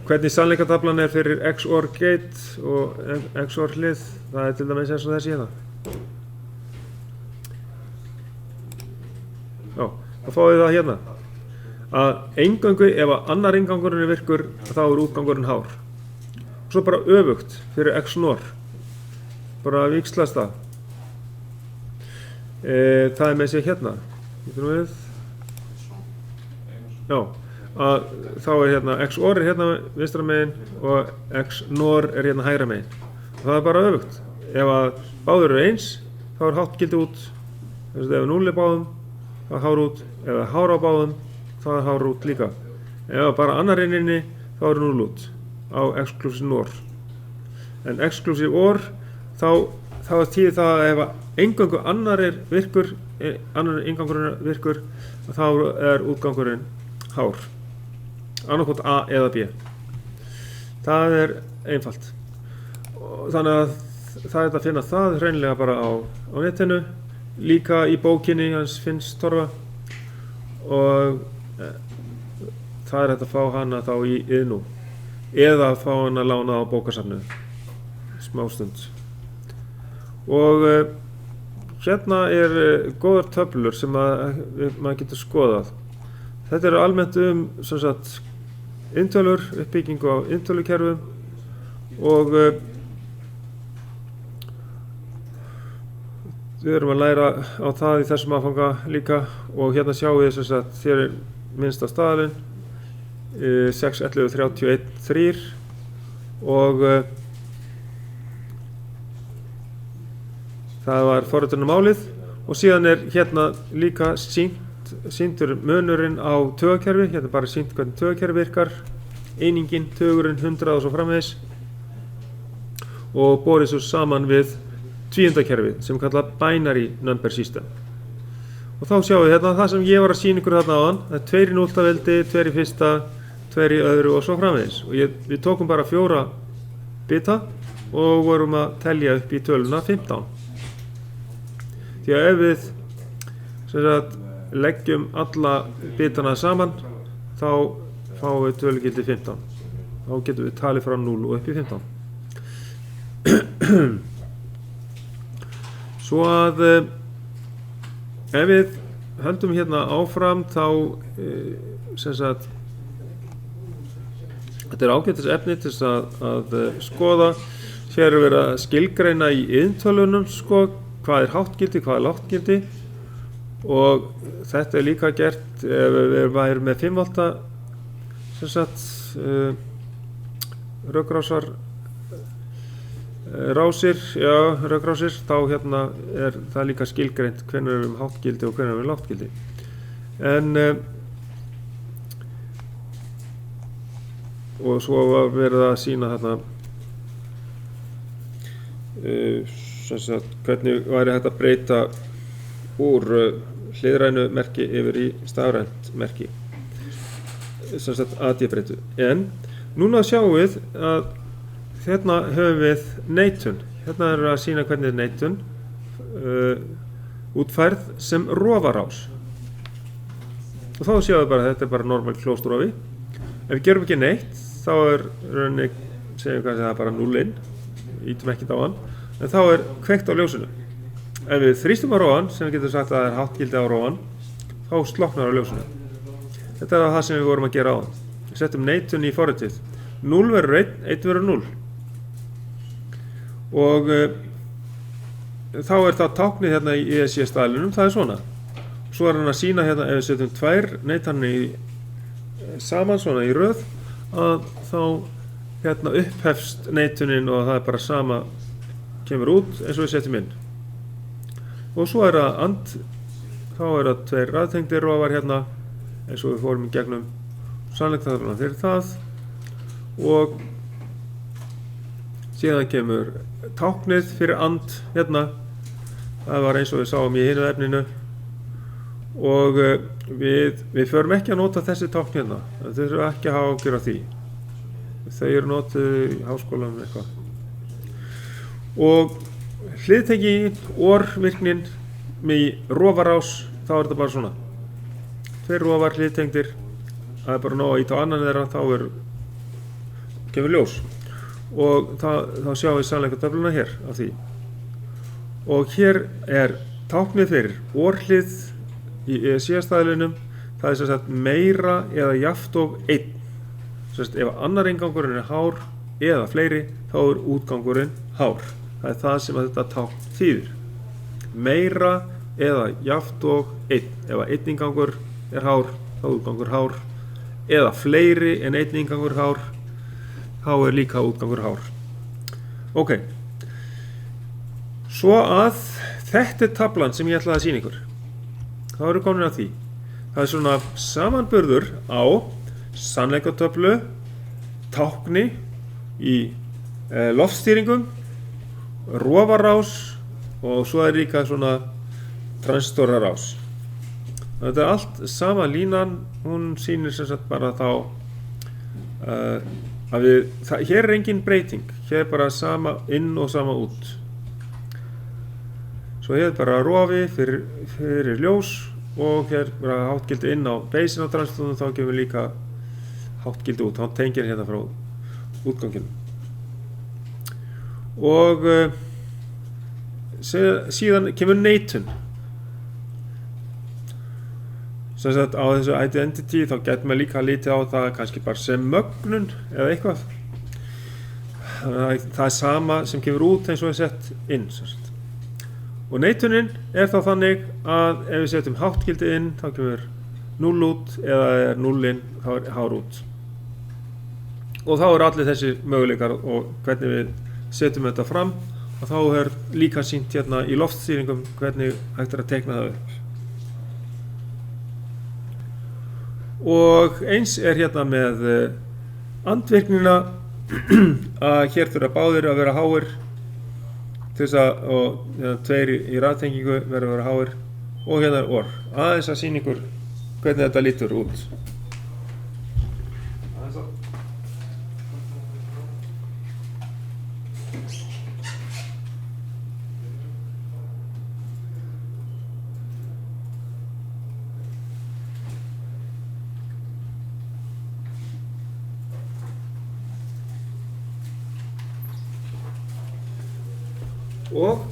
Hvernig sannleikatablan er fyrir XOR gate og XOR hlið, það er til dæmis eins og þessi hérna. Já, þá fáið þið það hérna. Að eingöngu, ef að annar inngangurinn er virkur, þá er útgangurinn hár. Svo bara öfugt fyrir XNOR. Bara víxlast það. Það er með sér hérna. Getur við? Já, að þá er hérna XOR er hérna vinstra megin og XNOR er hérna hægra megin. Það er bara öfugt. Ef að báður eru eins, þá er hátt gildi út. Þess að ef 0 er báðum, þá er hár út. Ef hár á báðum, þá er hár út líka. Ef bara annar inni, þá er 0 út á exclusive NOR. En exclusive OR, þá er tíð það að ef eingöngu annar er virkur, annar inngangurinn er virkur, þá er útgangurinn hár. Annarkot A eða B. Það er einfalt. Og þannig að það er að finna það hreinlega bara á netinu, líka í bókinni hans Finns Torfa og það er hægt að fá hana þá í Iðnú eða fá hana lána á bókasafnu smástund. Og hérna er góðar töflur sem maður getur skoðað. Þetta eru almennt sem sagt inntölur, uppbyggingu á inntölukerfum og við erum að læra á það í þessum áfanga líka og hérna sjáum við sem sagt þér er minnst á staðalinn 6.11.31.3 og það var forritunarmálið og síðan er hérna líka sýndur munurinn á tögakerfi, hérna bara sýnt hvernig tögakerfi virkar, einingin, tögurinn, 100 og svo framvegis og borið svo saman við tvíundakerfi sem kallað binary number system. Og þá sjáum við hérna það sem ég var að sýna ykkur þarna áðan, það er 2 í 0. veldi, 2 í 1, 2 2 í öðru og svo framvegis. Og við tókum bara 4 bita og vorum að telja upp í töluna 15. Því að ef við sem sagt, leggjum alla bitana saman þá fáum við tölugildi 15. Þá getum við talið frá 0 og upp í 15. Svo að ef við höldum hérna áfram þá sem sagt þetta er ágætis efni til að skoða. Hér er verið að skilgreina í iðntölunum sko, hvað er háttgildi, hvað er láttgildi, og þetta er líka gert ef við værum með 5 volta sem sagt rökkrásar rásir, rökkrásir, þá hérna er það líka skilgreint hvenær við háttgildi og hvenær við láttgildi. En og svo var verið að sýna þarna sem sagt hvernig væri hægt að breyta úr hliðrænu merki yfir í stafrænt merki, sem sagt AD-breytu. En núna sjáum við að hérna höfum við neitun. Hérna er að sýna hvernig er neitun útfærð sem rofarás. Og þá sjáum við bara að þetta er bara normal closed rofi. Ef við gerum ekki neitt þá er rauninni, segjum kannski það er bara 0 inn, ítum ekkert á hann, en þá er kveikt á ljósinu. Ef við þrýstum á rófan, sem við getum sagt að það er háttgildi á rófan, þá slokknar á ljósinu. Þetta er það sem við vorum að gera á hann. Við settum neitun í forritið. 0 verður 1, 1 verður 0. Og þá er það táknið hérna í ESC-staðlinum, það er svona. Svo er hann að sýna hérna, ef við setjum 2 neitanir saman svona í röð, að þá hérna upphefst neitunin og það er bara sama kemur út eins og við setjum inn. Og svo er það þá er það 2 raðtengdir rofar hérna eins og við fórum í gegnum sannleikstöfluna fyrir það, og síðan kemur táknið fyrir hérna, það var eins og við sáum í hinu efninu, og við förum ekki að nota þessi tákn hérna, þau eru ekki að hafa ágjör af því. Þau eru notuð í háskólanum eitthvað. Og hliðtengi orvirknin með rofarás, þá er þetta bara svona. 2 rofar hliðtengdir, það er bara nóg að íta á annan þeirra, þá kemur ljós. Og þá sjáum við sannleikatöfluna hér af því. Og hér er táknið fyrir orhlið í ESC-staðlinum, það er sem sagt meira eða jafnt og 1. Sem sagt ef annar inngangurinn er hár eða fleiri, þá er útgangurinn hár. Það er það sem þetta tákn þýðir. Meira eða jafnt og 1. Ef einn inngangur er hár, þá er útgangur hár. Eða fleiri en einn inngangur hár, þá er líka útgangur hár. Ok. Svo að þetta er taflan sem ég ætlaði að sýna ykkur. Þá erum við komin að því. Það er svona samanburður á sannleikatöflu, tákni í loftstýringum, rofarás og svo er líka svona transistorarás. Þetta er allt sama línan, hún sýnir sem sagt bara þá að hér er engin breyting, hér er bara sama inn og sama út. Svo hér er bara rofi fyrir ljós og hér er bara háttgildi inn á beisin á transistornum, þá kemur líka háttgildi út, þá tengir hérna frá útganginu. Og síðan kemur neitun. Sem sagt á þessu identity þá getur maður líka litið á það kannski bara sem mögnun eða eitthvað. Það er sama sem kemur út eins og er sett inn. Og neitunin er þá þannig að ef við setjum háttgildi inn þá kemur 0 út, eða er 0 inn þá er hár út. Og þá eru allir þessi möguleikar og hvernig við setjum þetta fram, og þá er líka sýnt hérna í loftstýringum hvernig hægt er að teikna það upp. Og eins er hérna með andvirknina að hér þurfa báðir að vera háir til þess að, og 2 í raðtengingu verður að vera háir, og hérna er aðeins að sýna ykkur hvernig þetta lítur út. Aðeins og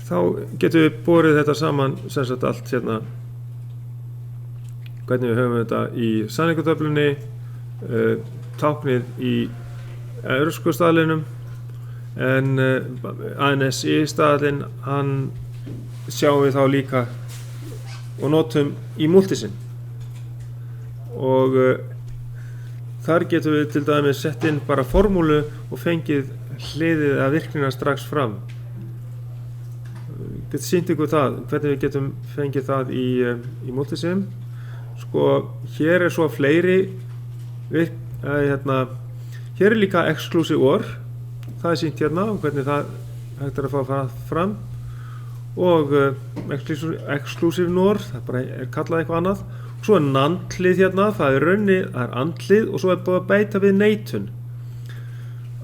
þá getum við borið þetta saman sem sagt allt hérna hvernig við höfum þetta í sannleikurtöflunni, táknið í evrópsku staðlinum, en ANSI staðlinn hann sjáum við þá líka og notum í multisin, og þar getum við til dæmis sett inn bara formúlu og fengið hliðið að virknina strax fram. Ég get sýnt ykkur það, hvernig við getum fengið það í multisim. Sko, hér svo fleiri hér líka exclusive OR, það sýnt hérna hvernig það hægt að fá fram, og exclusive NOR, það bara kallað eitthvað annað. Svo NAND-hlið hérna, það raunni, það AND-hlið, og svo búið að beita við neitun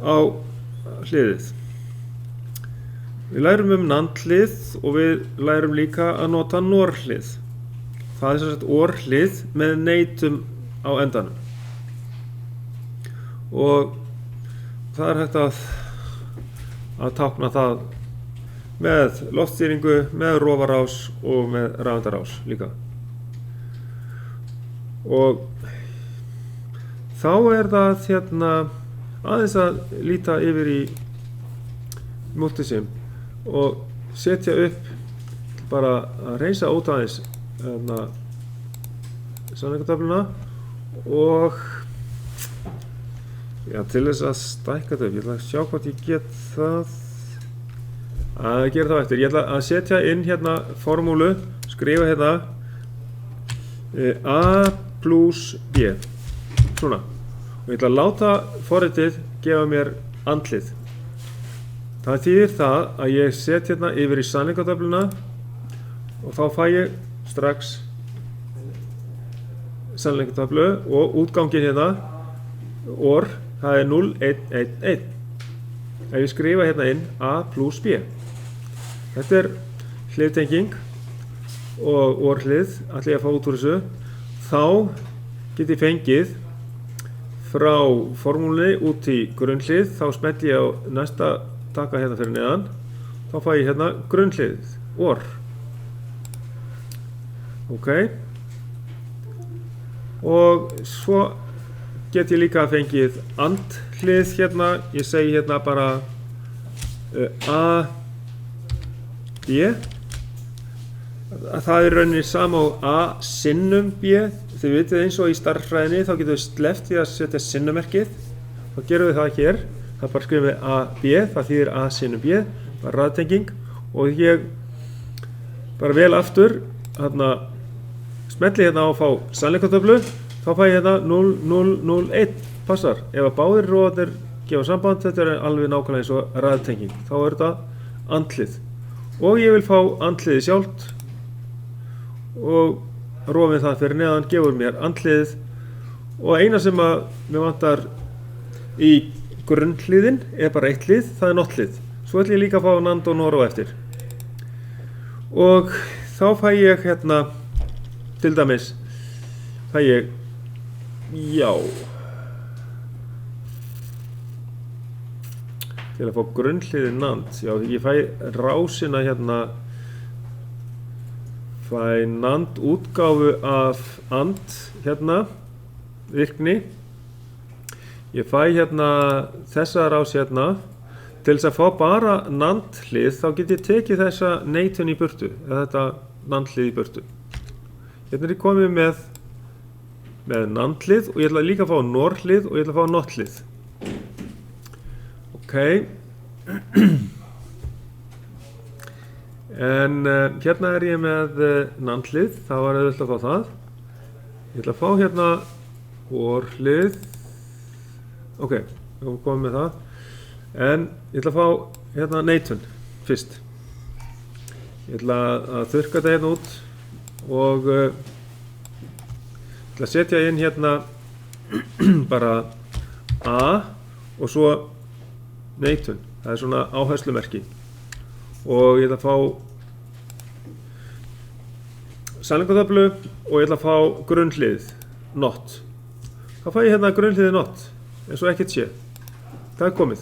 á hliðið. Við lærum NAND-hlið og við lærum líka að nota NOR-hlið. Það sem sagt OR-hlið með neitum á endanum. Og það hægt að tákna það með loftstýringu, með rofarás og með rafeindarás líka. Og þá það hérna aðeins að líta yfir í multisim og setja upp bara að reisa út aðeins sannleikurtöfluna og til þess að stækka þau. Ég ætla að sjá hvort ég get það að gera það eftir. Ég ætla að setja inn hérna formúlu, skrifa hérna A plus B, svona, og ég ætla að láta forritið gefa mér andlið. Það þýðir það að ég set hérna yfir í sannleikurtöfluna og þá fæ ég strax sannleikurtöflu og útgangin hérna OR, það 0, 1, 1, 1. Ef ég skrifa hérna inn A plus B, þetta hliðtenging og OR-hlið, ætla ég að fá út úr þessu, þá get ég fengið frá formúlunni út í grunnhlið, þá smelli ég á næsta taka hérna fyrir neðan, þá fæ ég hérna grunnhlið, OR. Ok, og svo get ég líka fengið AND-hlið hérna, ég segi hérna bara A, B, það rauninni sama á A sinnum B, þið vitið eins og í stærðfræðinni, þá getum við sleppt því að setja sinnumerkið, þá gerum við það hér, það bara skrifum við A, B, það þýðir A sinnum B, bara raðtenging, og ég bara vel aftur, hérna, smelli hérna á að fá sannleikurtöflu, þá fæ ég hérna 0, 0, 0, 1, passar. Ef að báðir róðarnir gefa samband, þetta alveg nákvæmlega eins og raðtenging, þá þetta andlið. Og ég vil fá andliðið sjálft og rofið það fyrir neðan gefur mér andliðið, og eina sem að mér vantar í grunnhliðin bara eitt hlið, það NOT-hlið. Svo ætlum ég líka að fá NAND og NOR á eftir. Og þá fæ ég hérna til dæmis fæ ég til að fá grunnhliðið NAND, ég fæ rásina hérna, fæ NAND útgáfu af AND hérna, virkni, ég fæ hérna þessa rás hérna, til þess að fá bara NAND hlið þá get ég tekið þessa neitun í burtu, eða þetta NAND hlið í burtu. Hérna ég komið með NAND hlið og ég ætla líka að fá NOR hlið og ég ætla að fá NOT hlið. Ok, en hérna ég með NAND hlið, það var auðvitað að fá það. Ég ætla að fá hérna OR hlið, ok, við komum með það, en ég ætla að fá hérna neitun fyrst. Ég ætla að þurrka þetta hérna út og ég ætla að setja inn hérna bara A og svo neitun, það svona áherslumerki, og ég ætla að fá sannleikurtöflu og ég ætla að fá grunnhlið NOT, þá fæ ég hérna grunnhliðið not eins og ekkert sé. Það er komið.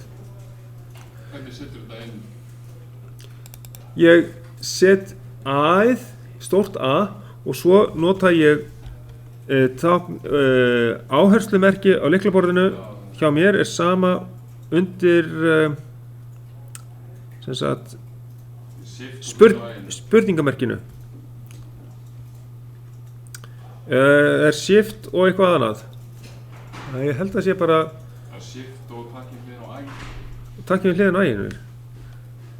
Hvernig setur þetta inn? Ég set A-ið, stórt A, og svo nota ég áherslumerki á lyklaborðinu hjá mér er sama undir sem sagt spurningamerkinu. Er shift og eitthvað annað. Ég held að sé bara Shift og takkið hliðin á æg. takkið hliðin á æginu.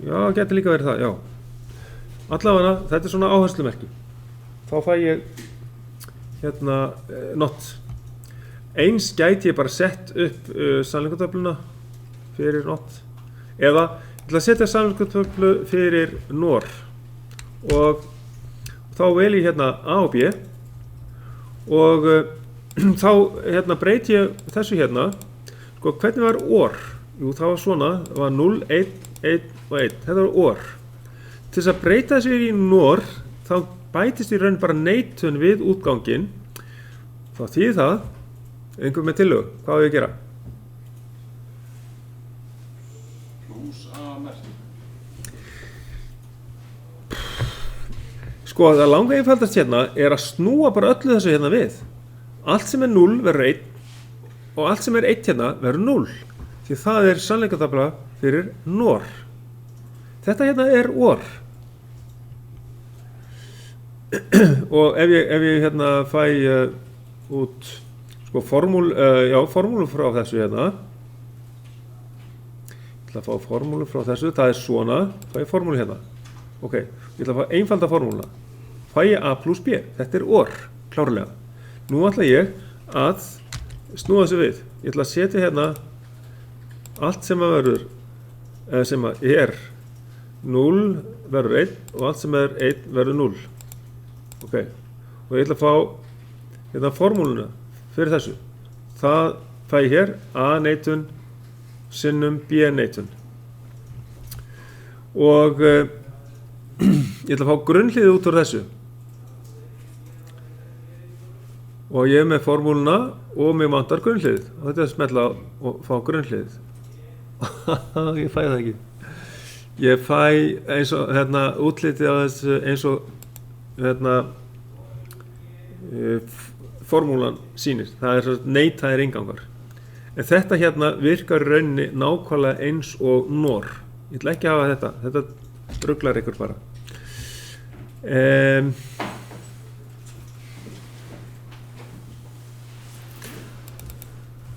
Já, getur líka verið það, já. Allavega, þetta er svona áherslumerki. Þá fæ ég hérna not. Eins gæti ég bara sett upp samlingatöfluna fyrir not. Eða ég ætla að setja samlingatöflu fyrir nor. Og þá vel ég hérna A og B. Og þá hérna breyti ég þessu hérna. Sko, hvernig var or? Jú, það var svona, það var 0, 1, 1 og 1. Þetta var or. Til þess að breyta þessu í nor, þá bætist í raun bara neitun við útganginn. Þá þýðir það, einhver með tillögu, hvað á ég að gera? Plús A-merki. Sko, það langa einfaldast hérna er að snúa bara öllu þessu hérna við. Allt sem er 0 verður 1 og allt sem er 1 hérna verður 0. Því það er sannleikanstafla fyrir nor. Þetta hérna er or. Og ef ég hérna fæ út sko formúlu frá þessu hérna. Ég ætla að fá formúlu frá þessu, það er svona, fæ ég formúlu hérna. Ok, ég ætla að fá einfalda formúluna. Fæ ég A plus B, þetta er or, klárlega. Nú ætla ég að snúa þessu við. Ég ætla að setja hérna allt sem að verður, sem að er 0 verður 1 og allt sem er 1 verður 0. Ok, og ég ætla að fá hérna formúluna fyrir þessu. Það fæ ég hér A neitun sinnum B neitun. Og ég ætla að fá grunnhliðið út úr þessu. Og ég er með formúluna og mig vantar grunnhliðið. Og þetta er að smetla og fá grunnhliðið. Ég fæ það ekki. Ég fæ eins og hérna útlitið á þessu eins og hérna formúlan sýnir. Það er svona neitaðir inngangar. En þetta hérna virkar í rauninni nákvæmlega eins og nor. Ég ætla ekki að hafa þetta. Þetta ruglar ykkur bara.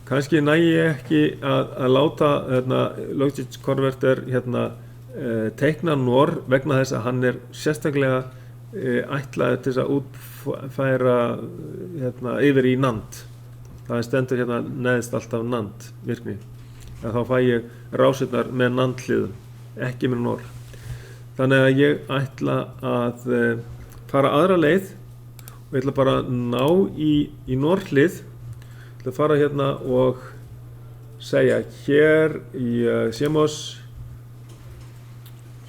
Kannski næ ég ekki að láta Logic Converter teikna nor vegna þess að hann er sérstaklega ætlaður til að útfæra yfir í NAND. Það stendur hérna neðst alltaf NAND virkni. Þá fæ ég rásirnar með NAND hliðum, ekki með nor. Þannig að ég ætla að fara aðra leið og ég ætla bara að ná í nor hlið. Ég ætla að fara hérna og segja hér í CMOS.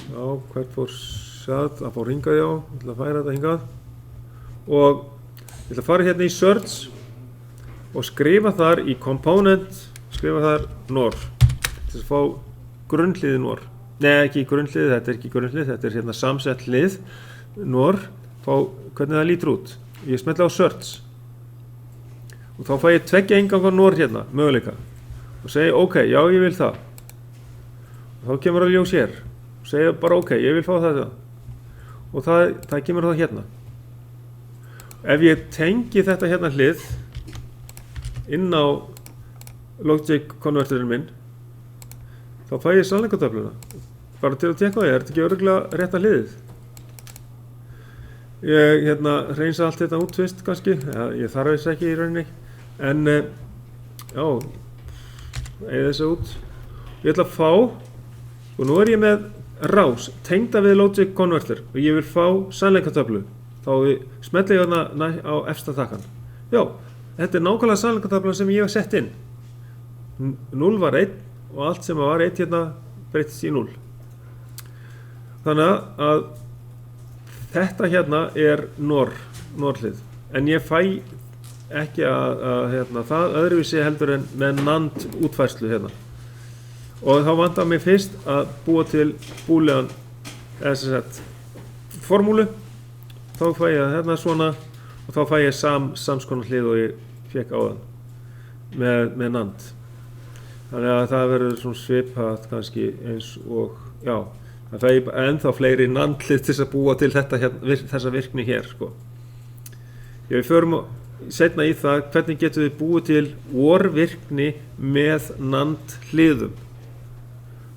Já, hvert fór það? Það fór hingað, já. Ég ætla að færa þetta hingað. Og ég ætla að fara hérna í Search og skrifa þar í Component, skrifa þar nor. Til að fá grunnhliðið nor. Nei, ekki grunnhlið, þetta er ekki grunnhlið, þetta er hérna samsett hlið, nor, fá hvernig það lítur út. Ég smetla á Search og þá fæ ég tveggja ingangar nor hérna, möguleika og segi ok, já ég vil það. Og þá kemur það ljós hér og segja bara ok, ég vil fá þetta og það kemur það hérna. Ef ég tengi þetta hérna hlið inn á Logic Converterinn minn þá fæ ég sannleikanstafluna. Bara til að tekka það, er þetta ekki örugglega rétta hliðið? Ég hreinsa allt þetta út fyrst kannski, ég þarf þess ekki í rauninni, en já, eða þessu út. Ég ætla að fá, og nú er ég með rás, tengda við Logic Converter og ég vil fá sannleikanstaflu. Þá smetla ég hérna á efsta takkan. Já, þetta er nákvæmlega sannleikanstaflan sem ég hef sett inn. 0 var 1 og allt sem var 1 hérna breytist í 0. Þannig að þetta hérna er norhlið. En ég fæ ekki að það öðruvísi heldur en með NAND útfærslu hérna. Og þá vantar mig fyrst að búa til boolean formúlu. Þá fæ ég hérna svona og þá fæ ég sams konar hlið og ég fékk áðan með NAND. Þannig að það verður svona svipað kannski eins og, já, það fæ ég ennþá fleiri NAND-hlið til þess að búa til þessa virkni hér, sko. Við förum seinna í það hvernig getum við búið til OR-virkni með NAND-hliðum.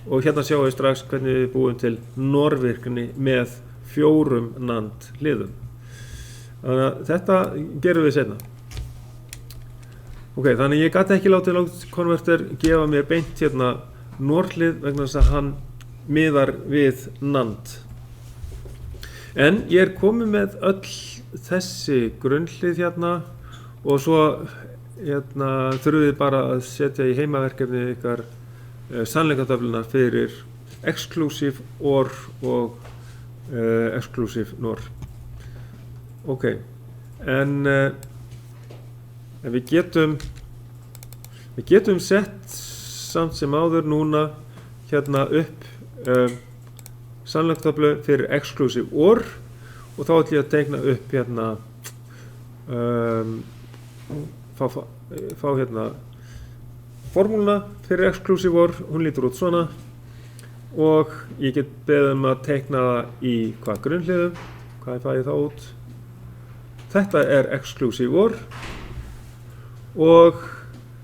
Og hérna sjáum við strax hvernig við búum til NOR-virkni með 4 NAND-hliðum. Þannig að þetta gerum við seinna. Ok, þannig ég gat ekki látið konverter gefa mér beint hérna NOR-hlið vegna þess að hann miðar við NAND. En ég komið með öll þessi grunnhlið hérna og svo hérna þurfum við bara að setja í heimaverkefni ykkar sannleikatöfluna fyrir exclusive OR og exclusive NOR. Ok, en við getum sett samt sem áður núna hérna upp sannleikatöflu fyrir exclusive OR og þá ætlum ég að teikna upp hérna fá hérna formúluna fyrir exclusive OR, hún lítur út svona og ég get beðið að teikna það í hvað grunnhliðum, hvað fæ ég þá út. Þetta er exclusive OR og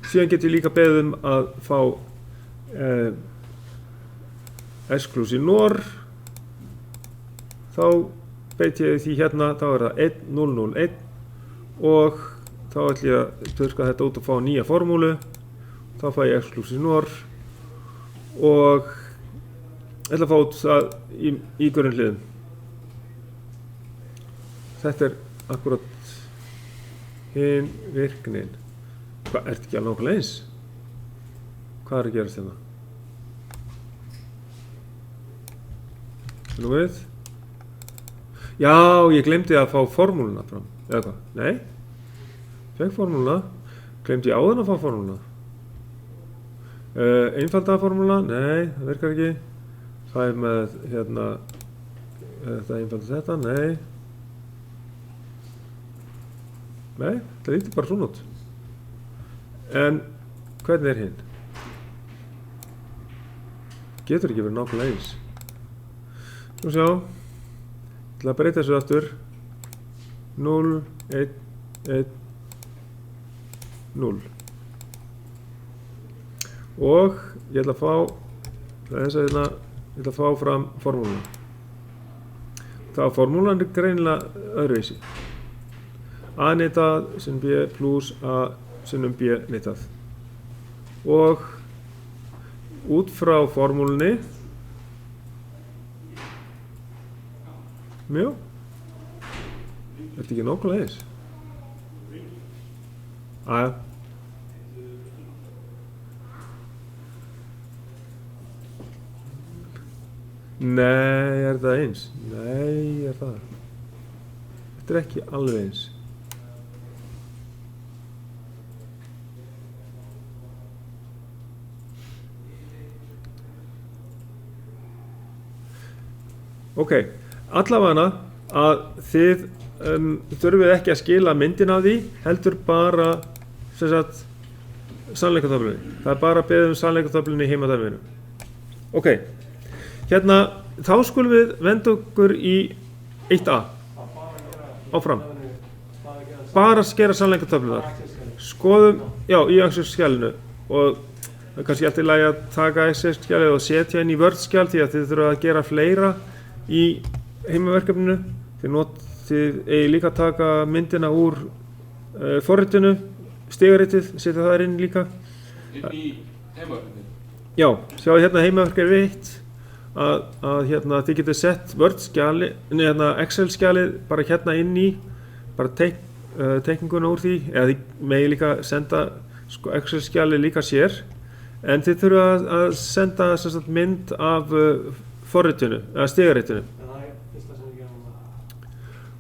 síðan get ég líka beðið að fá exclusive NOR, þá beit ég því hérna, þá er það 1001 og þá ætlum ég að turka þetta út og fá nýja formúlu, þá fæ ég exclusive NOR og ég ætla að fá út það í grunnhliðum. Þetta er akkurat hinn virknin. Hvað, ertu ekki alveg nákvæmlega eins? Hvað er að gerast hérna? Nú við? Já, ég glemdi að fá formúluna fram, eða hvað? Nei, fekk formúluna, glemdi ég áðan að fá formúluna. Einfalda formúla, nei, það virkar ekki. Það er með, hérna, þetta einfalda þetta, nei. Nei, það lítur bara svona út. En hvernig er hinn? Getur ekki verið nákvæmlega eins. Nú sjá, ég ætla að breyta þessu aftur. 0, 1, 1, 0. Og ég ætla að fá, þess að hérna, ég ætla að fá fram formúluna. Það formúlan er greinilega öðruvísi. A nitað sinnum B plus A sinnum B nitað. Og út frá formúlunni, mjó, þetta ekki nákvæmlega eins. Aja. Nei, er það eins? Nei, er það. Þetta er ekki alveg eins. Ok, allavega að þið þurfið ekki að skila myndin af því, heldur bara sannleikatöflunni. Það er bara að beðið sannleikatöflunni í heimatöflunni. Ok, hérna, þá skulum við venda okkur í 1A. Áfram. Bara skera sannleikatöflunar. Skoðum, já, í Excel-skjalinu og það er kannski alltaf í lagi að taka Excel-skjalið og setja inn í Word-skjal því að þið þurfum að gera fleira í heimaverkefninu. Þið eigi líka að taka myndina úr forritinu, stigaritið, setja það inn líka. Inn í heimaverkefni? Já, sjáu hérna heimaverkefni 1 að hérna þið getur sett Word-skjali, hérna Excel-skjalið bara hérna inn í, bara teikninguna úr því, eða þið megi líka senda Excel-skjalið líka sér, en þið þurfa að senda mynd af forritinu, eða stigaritinu.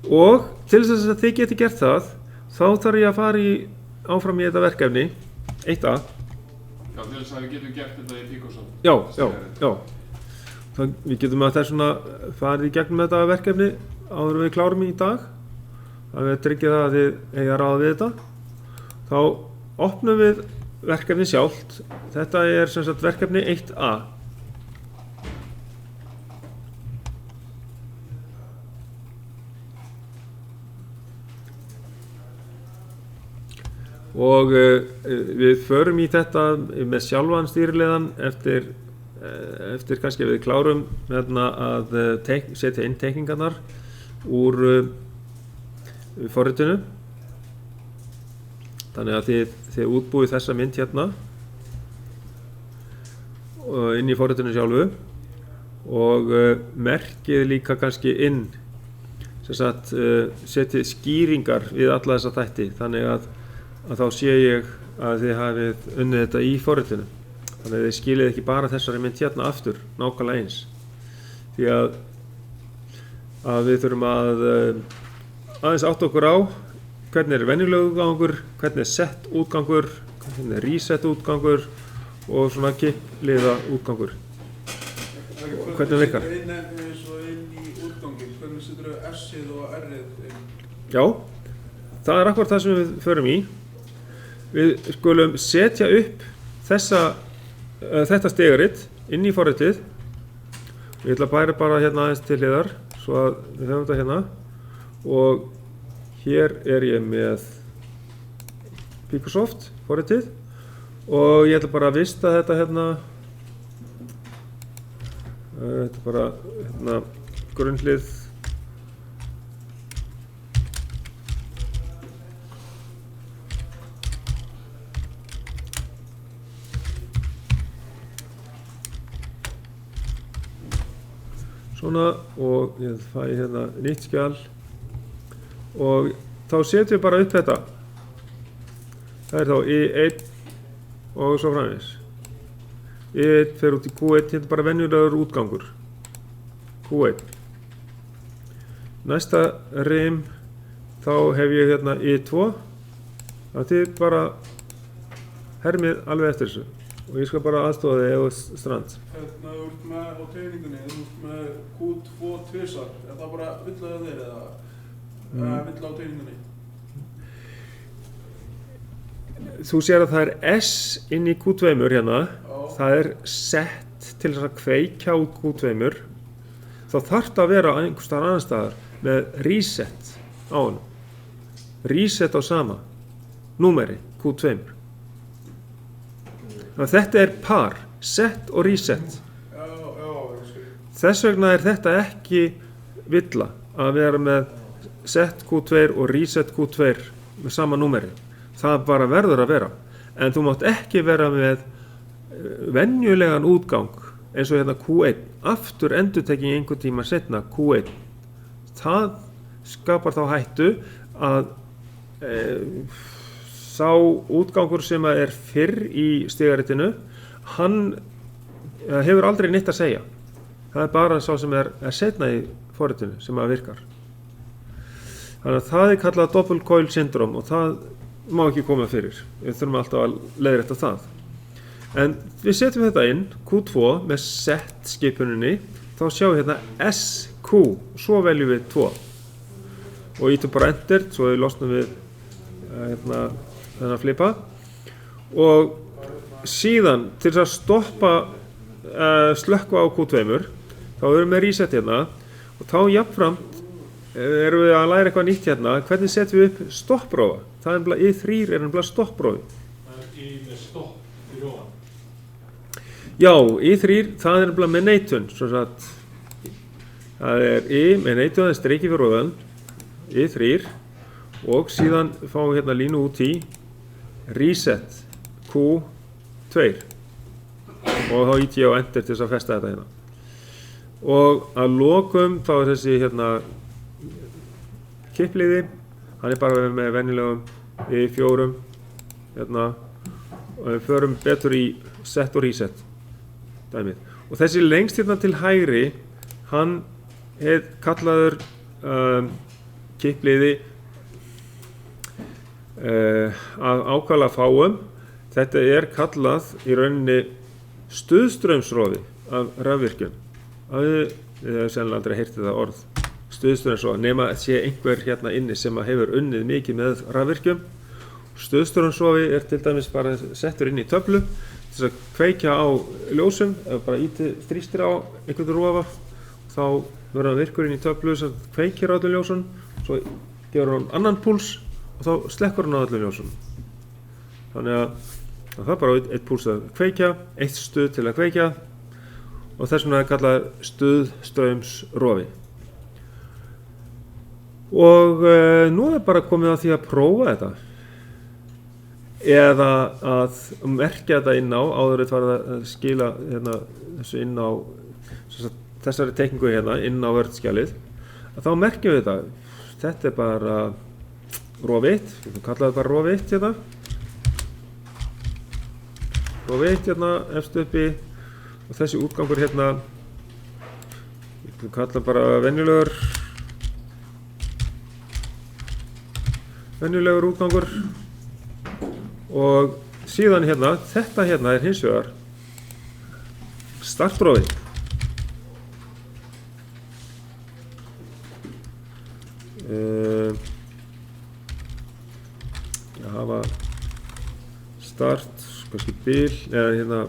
Og til þess að þið geti gert það, þá þarf ég að fara áfram í þetta verkefni 1A. Já, til þess að við getum gert þetta í Picrosoft. Já. Við getum að þess farið í gegnum þetta verkefni áður en við klárum í dag. Að við tryggja það að þið eiga ráð við þetta. Þá opnum við verkefni sjálft. Þetta sem sagt verkefni 1A. Og við förum í þetta með sjálfan stýrileiðan eftir kannski við klárum að setja inn teikningarnar úr forritinu. Þannig að þið útbúið þessa mynd hérna inn í forritinu sjálfu og merkið líka kannski inn setið skýringar við alla þessa þætti, þannig að þá sé ég að þið hafið unnið þetta í forritinu. Þannig að þið skiljið ekki bara þessari mynd hérna aftur, nákvæmlega eins. Því að við þurfum aðeins átta okkur á hvernig venjulegur útgangur, hvernig set útgangur, hvernig reset útgangur og svona kippliða útgangur. Hvernig virkar? Eins og inn í útgangin, hvernig setur þau S-ið og R-ið inn? Já, það akkurat það sem við förum í. Við skulum setja upp þetta stigaritt inn í forritið. Ég ætla að bæra bara hérna aðeins til hliðar svo að við höfum þetta hérna. Og hér ég með Picrosoft forritið og ég ætla bara að vista þetta hérna. Þetta bara hérna grunnhlið. Svona, og ég fæ hérna nýtt skjal og þá setjum við bara upp þetta. Það þá I1 og svo framvegis. I1 fer út í Q1, þetta bara venjulegur útgangur. Q1. Næsta rim, þá hef ég hérna I2. Það þið bara hermið alveg eftir þessu. Og ég skal bara aðstofa þig eða strand. Hérna, þú ert með á teiningunni, þú ert með Q2 tvisvar. Er það bara villaði á þér eða villaði á teiningunni? Þú sér að það S inn í Q2 hérna. Já. Það sett til þess að kveikja út Q2. Þá þarf það að vera einhvers staðar annar staðar með reset á hann. Reset á sama númeri Q2. Þetta par, set og reset. Já, ég skil. Þess vegna þetta ekki villa að vera með set Q2 og reset Q2 með sama númeri. Það bara verður að vera. En þú mátt ekki vera með venjulegan útgang eins og hérna Q1. Aftur endurteking einhvern tíma setna Q1. Það skapar þá hættu að sá útgangur sem fyrr í stigaritinu, hann hefur aldrei neitt að segja. Það bara sá sem seinna í forritinu sem virkar. Þannig að það kallað double coil syndrome og það má ekki koma fyrir. Við þurfum alltaf að leiðrétta það. En við setjum þetta inn, Q2 með set skipuninni, þá sjáum við hérna SQ, svo veljum við 2. Og ítum bara enter, svo við losnum við þennan flipa og síðan til þess að stoppa slökkva á Q2 þá erum við með reset hérna og þá jafnframt erum við að læra eitthvað nýtt hérna. Hvernig setjum við upp stopprófa? Það I3 nefnilega stopprófi. Í með stopp fyrir ofan. Já, I3 það nefnilega með neitun. Það I með neitun, það streiki fyrir ofan I3 og síðan fáum við hérna línu út í reset Q2 og þá ít ég á enter til þess að festa þetta hérna. Og að lokum þá þessi hérna kippliði, hann bara með venjulegum I4 hérna og við förum betur í set og reset dæmið. Og þessi lengst hérna til hægri, hann kallaður kippliði af ákvæðlega fáum. Þetta kallað í rauninni stuðstraumsrofi af rafvirkjun. Þið hefur sennilega aldrei heyrt þetta orð, stuðstraumsrofi, nema að sé einhver hérna inni sem hefur unnið mikið með rafvirkjum. Stuðstraumsrofi til dæmis bara settur inn í töflu til þess að kveikja á ljósum, ef bara þrýstir á einhvern rofa, þá verður hann virkur inn í töflu sem kveikir á öllum ljósun, svo gefur hann annan púls og þá slekkur hann á öllum ljósun. Þannig að það er bara eitt púls að kveikja, eitt stuð til að kveikja og þess vegna kallað stuðstraumsrofi. Og nú bara komið að því að prófa þetta eða að merkja þetta inn á áður en farið að skila hérna, þessu inn á þessari teikningu hérna inn á Word-skjalið, að þá merkjum við þetta. Þetta bara rof 1, við kallaðum þetta bara rof 1 hérna. Rof 1 hérna efst uppi og þessi útgangur hérna, við kallaðum bara venjulegur útgangur. Og síðan hérna, þetta hérna hins vegar startrófið. Að hafa start, kannski bil, eða hérna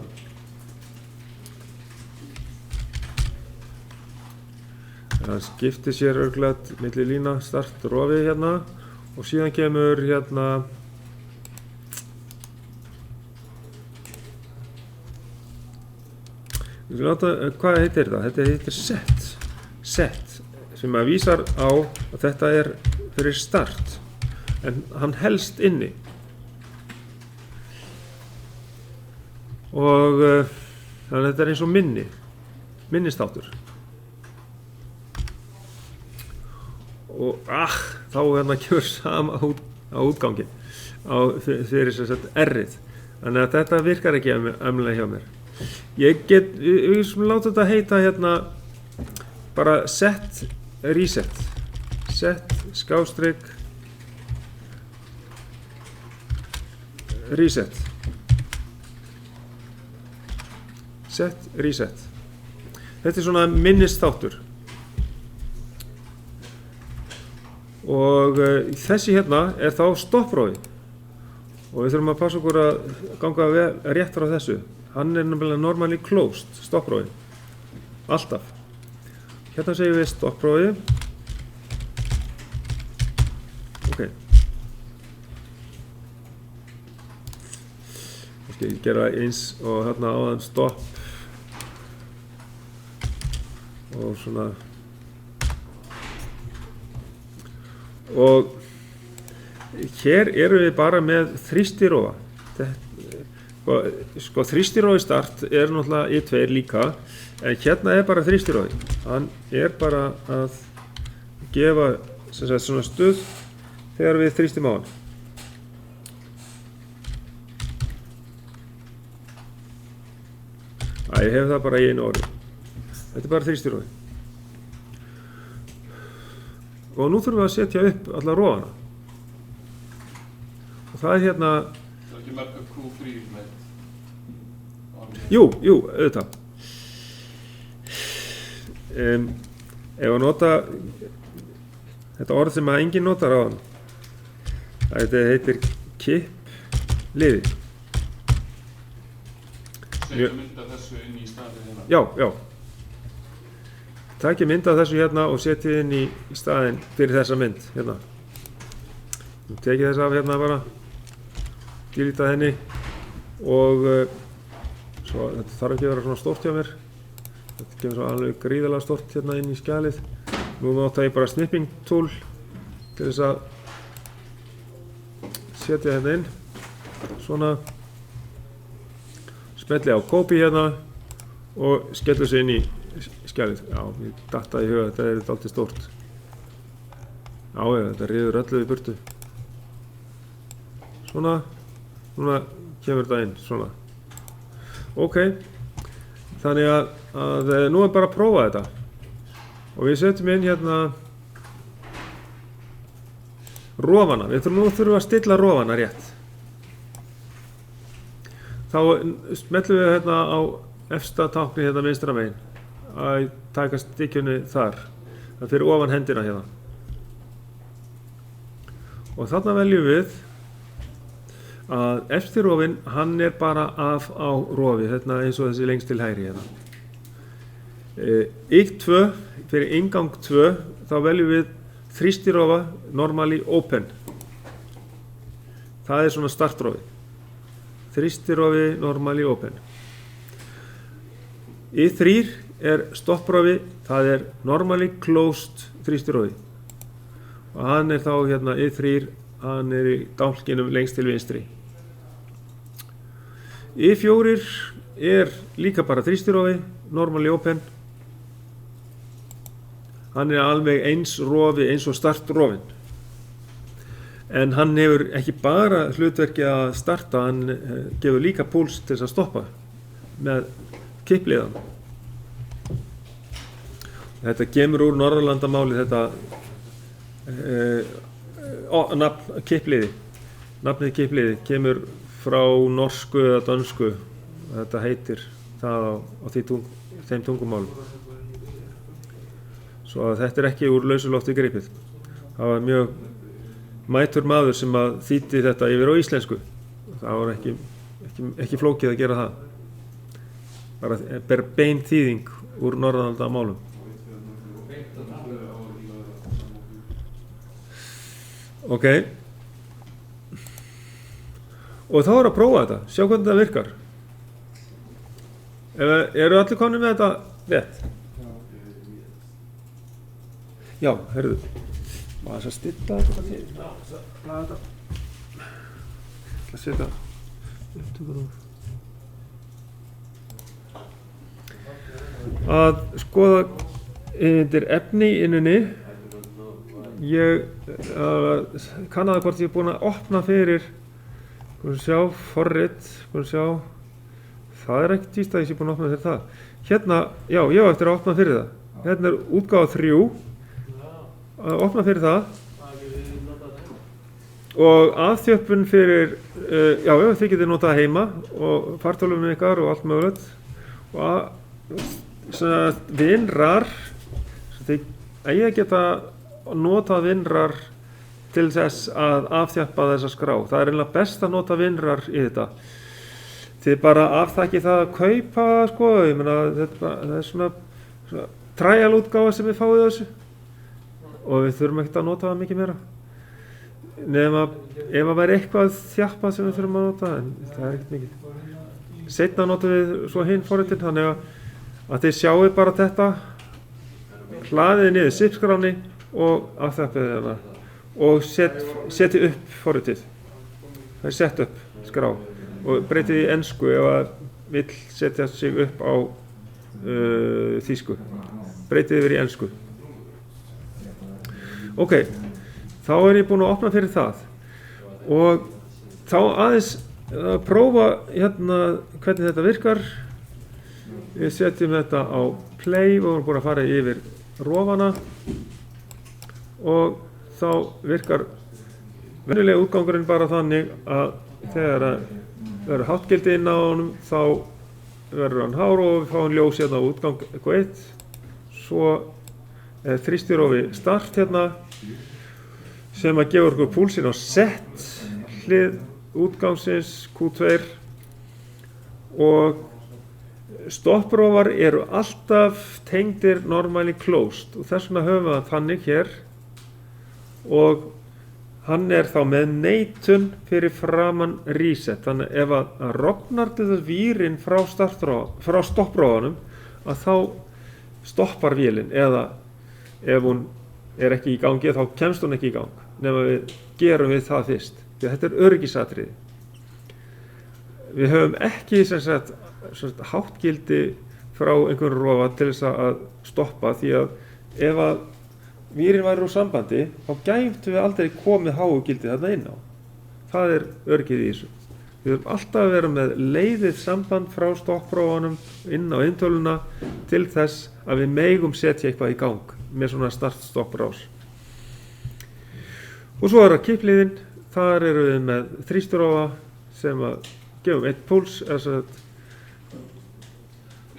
það skiptir sér örugglega milli lína startrófið hérna og síðan kemur hérna hvað heitir þetta? Þetta heitir set sem að vísar á að þetta fyrir start en hann helst inni og þannig að þetta eins og minnistáttur og þá hérna kemur sama á útgangin fyrir þess að R-ið þannig að þetta virkar ekki ömmulega hjá mér. Við skulum láta þetta heita hérna bara set reset skástrik reset set reset. Þetta svona minnisþáttur og þessi hérna þá stopprófi og við þurfum að passa okkur að ganga rétt frá þessu. Hann nefnilega normally closed, stopprófi, alltaf. Hérna segjum við stopprófi. Ok. Ég skal gera eins og hérna áðan stopp. Og svona. Og hér erum við bara með þrýstirófa. Sko þrýstirófi start náttúrulega í 2 líka en hérna bara þrýstirófi hann bara að gefa sem sagt svona stuð þegar við þrýstum á hann ég hef það bara í einu orði þetta bara þrýstirófi og nú þurfum við að setja upp alla rófana og það hérna Það ekki marga Q3 með Jú, auðvitað. Ef að nota þetta orð sem að enginn notar á hann. Þetta heitir kip liði. Setja mynd af þessu inn í staðinn hérna. Já. Takið mynd af þessu hérna og setjið inn í staðinn fyrir þessa mynd hérna. Tekið þess af hérna bara. Dýlítið henni og svo þetta þarf ekki að vera svona stórt hjá mér. Þetta kemur svo alveg gríðarlega stórt hérna inn í skjalið. Nú nota ég bara snipping tool til þess að setja hérna inn. Svona. Smelli á copy hérna og skellu sig inn í skjalið. Já, ég dattaði í huga, þetta dálítið stórt. Já, þetta ryður öllu í burtu. Svona. Núna kemur þetta inn, svona. Ok, þannig að nú bara að prófa þetta og við setjum inn hérna rofana, nú þurfum við að stilla rofana rétt. Þá smellum við hérna á efsta tákni hérna vinstra megin að taka stykkjunni þar, það fyrir ofan hendina hérna. Og þarna veljum við að efsti rofinn, hann bara af á rofi, hérna eins og þessi lengst til hægri hérna. Y2, fyrir inngang 2, þá veljum við þrýstirofa, normally open. Það svona startrofi. Þrýstirofi, normally open. Y3 stopprofi, það normally closed þrýstirofi. Og hann þá hérna Y3, hann í dálkinum lengst til vinstri. Y4 líka bara þrýstirofi, normally open. Hann alveg eins rofi eins og startrofinn. En hann hefur ekki bara hlutverki að starta, hann gefur líka púls til að stoppa með kippliðan. Þetta kemur úr Norðurlandamáli, þetta nafn kippliði. Nafnið kippliði kemur frá norsku eða dönsku. Þetta heitir það á þeim tungumálum. Svo að þetta ekki úr lausu lofti gripið. Það var mjög mætur maður sem að þýddi þetta yfir á íslensku. Það var ekki flókið að gera það. Bara bein þýðing úr Norðurlandamálum. Ok. Og þá að prófa þetta, sjá hvernig þetta virkar. Eru allir komnir með þetta rétt? Já, heyrðu. Maður þess að stilla þetta til. Blaða þetta. Það setja upptökur úr. Að skoða yfir efni innunni. Ég kannaði hvort ég búinn að opna fyrir, sjá, forrit, sjá. Það ekki tíst að ég sé búinn að opna fyrir það. Hérna, já, ég var eftir að opna fyrir það. Hérna útgáfa 3. Að opna fyrir það. Og aðþjöppun fyrir, já, þið getið notað heima og fartölvum ykkar og allt mögulegt. Og svona vinrar, þið eiga geta notað vinrar til þess að afþjappa þessa skrá. Það eiginlega best að nota vinrar í þetta. Þið bara afþakkið það að kaupa, sko, ég meina, það svona trial útgáfa sem við fáið þessu. Og við þurfum ekkert að nota það mikið meira. Nema ef að væri eitthvað þjappa sem við þurfum að nota, en það ekkert mikið. Seinna notum við svo hinn forritin, þannig að þið sjáu bara þetta, hlaðið niður zip-skráni og afþjappið hana og setið upp forritið. Það sett upp skrá og breytið í ensku ef að vill setja sig upp á þýsku. Breytið yfir í ensku. Ok, þá ég búinn að opna fyrir það og þá aðeins að prófa hérna hvernig þetta virkar. Við setjum þetta á play og við erum búin að fara yfir rofana og þá virkar venjulega útgangurinn bara þannig að þegar það verður háttgildi inn á honum þá verður hann hár og við fáum ljós hérna á útgang eitthvað 1. Svo þrýstirofi start hérna sem að gefa okkur púlsinn á set hlið útgangsins Q2 og stopprófar eru alltaf tengdir normally closed og þess vegna höfum við þannig hér og hann þá með neitun fyrir framan reset. Þannig ef að rofnar til þess vírinn frá stopprófanum að þá stoppar vélinn eða ef hún ekki í gangi þá kemst hún ekki í gang nema við gerum við það fyrst. Því þetta öryggisatriði. Við höfum ekki sem sagt háttgildi frá einhverjum rofa til þess að stoppa því að ef að vírinn væri úr sambandi þá gætum við aldrei komið háugildi þarna inn á. Það öryggið í þessu. Við höfum alltaf að vera með leiðið samband frá stopprófanum inn á eintöluna til þess að við megum setja eitthvað í gang með svona start-stopp rás. Og svo er það kippliðin, þar eru við með þrýsturófa sem að gefum 1 púls,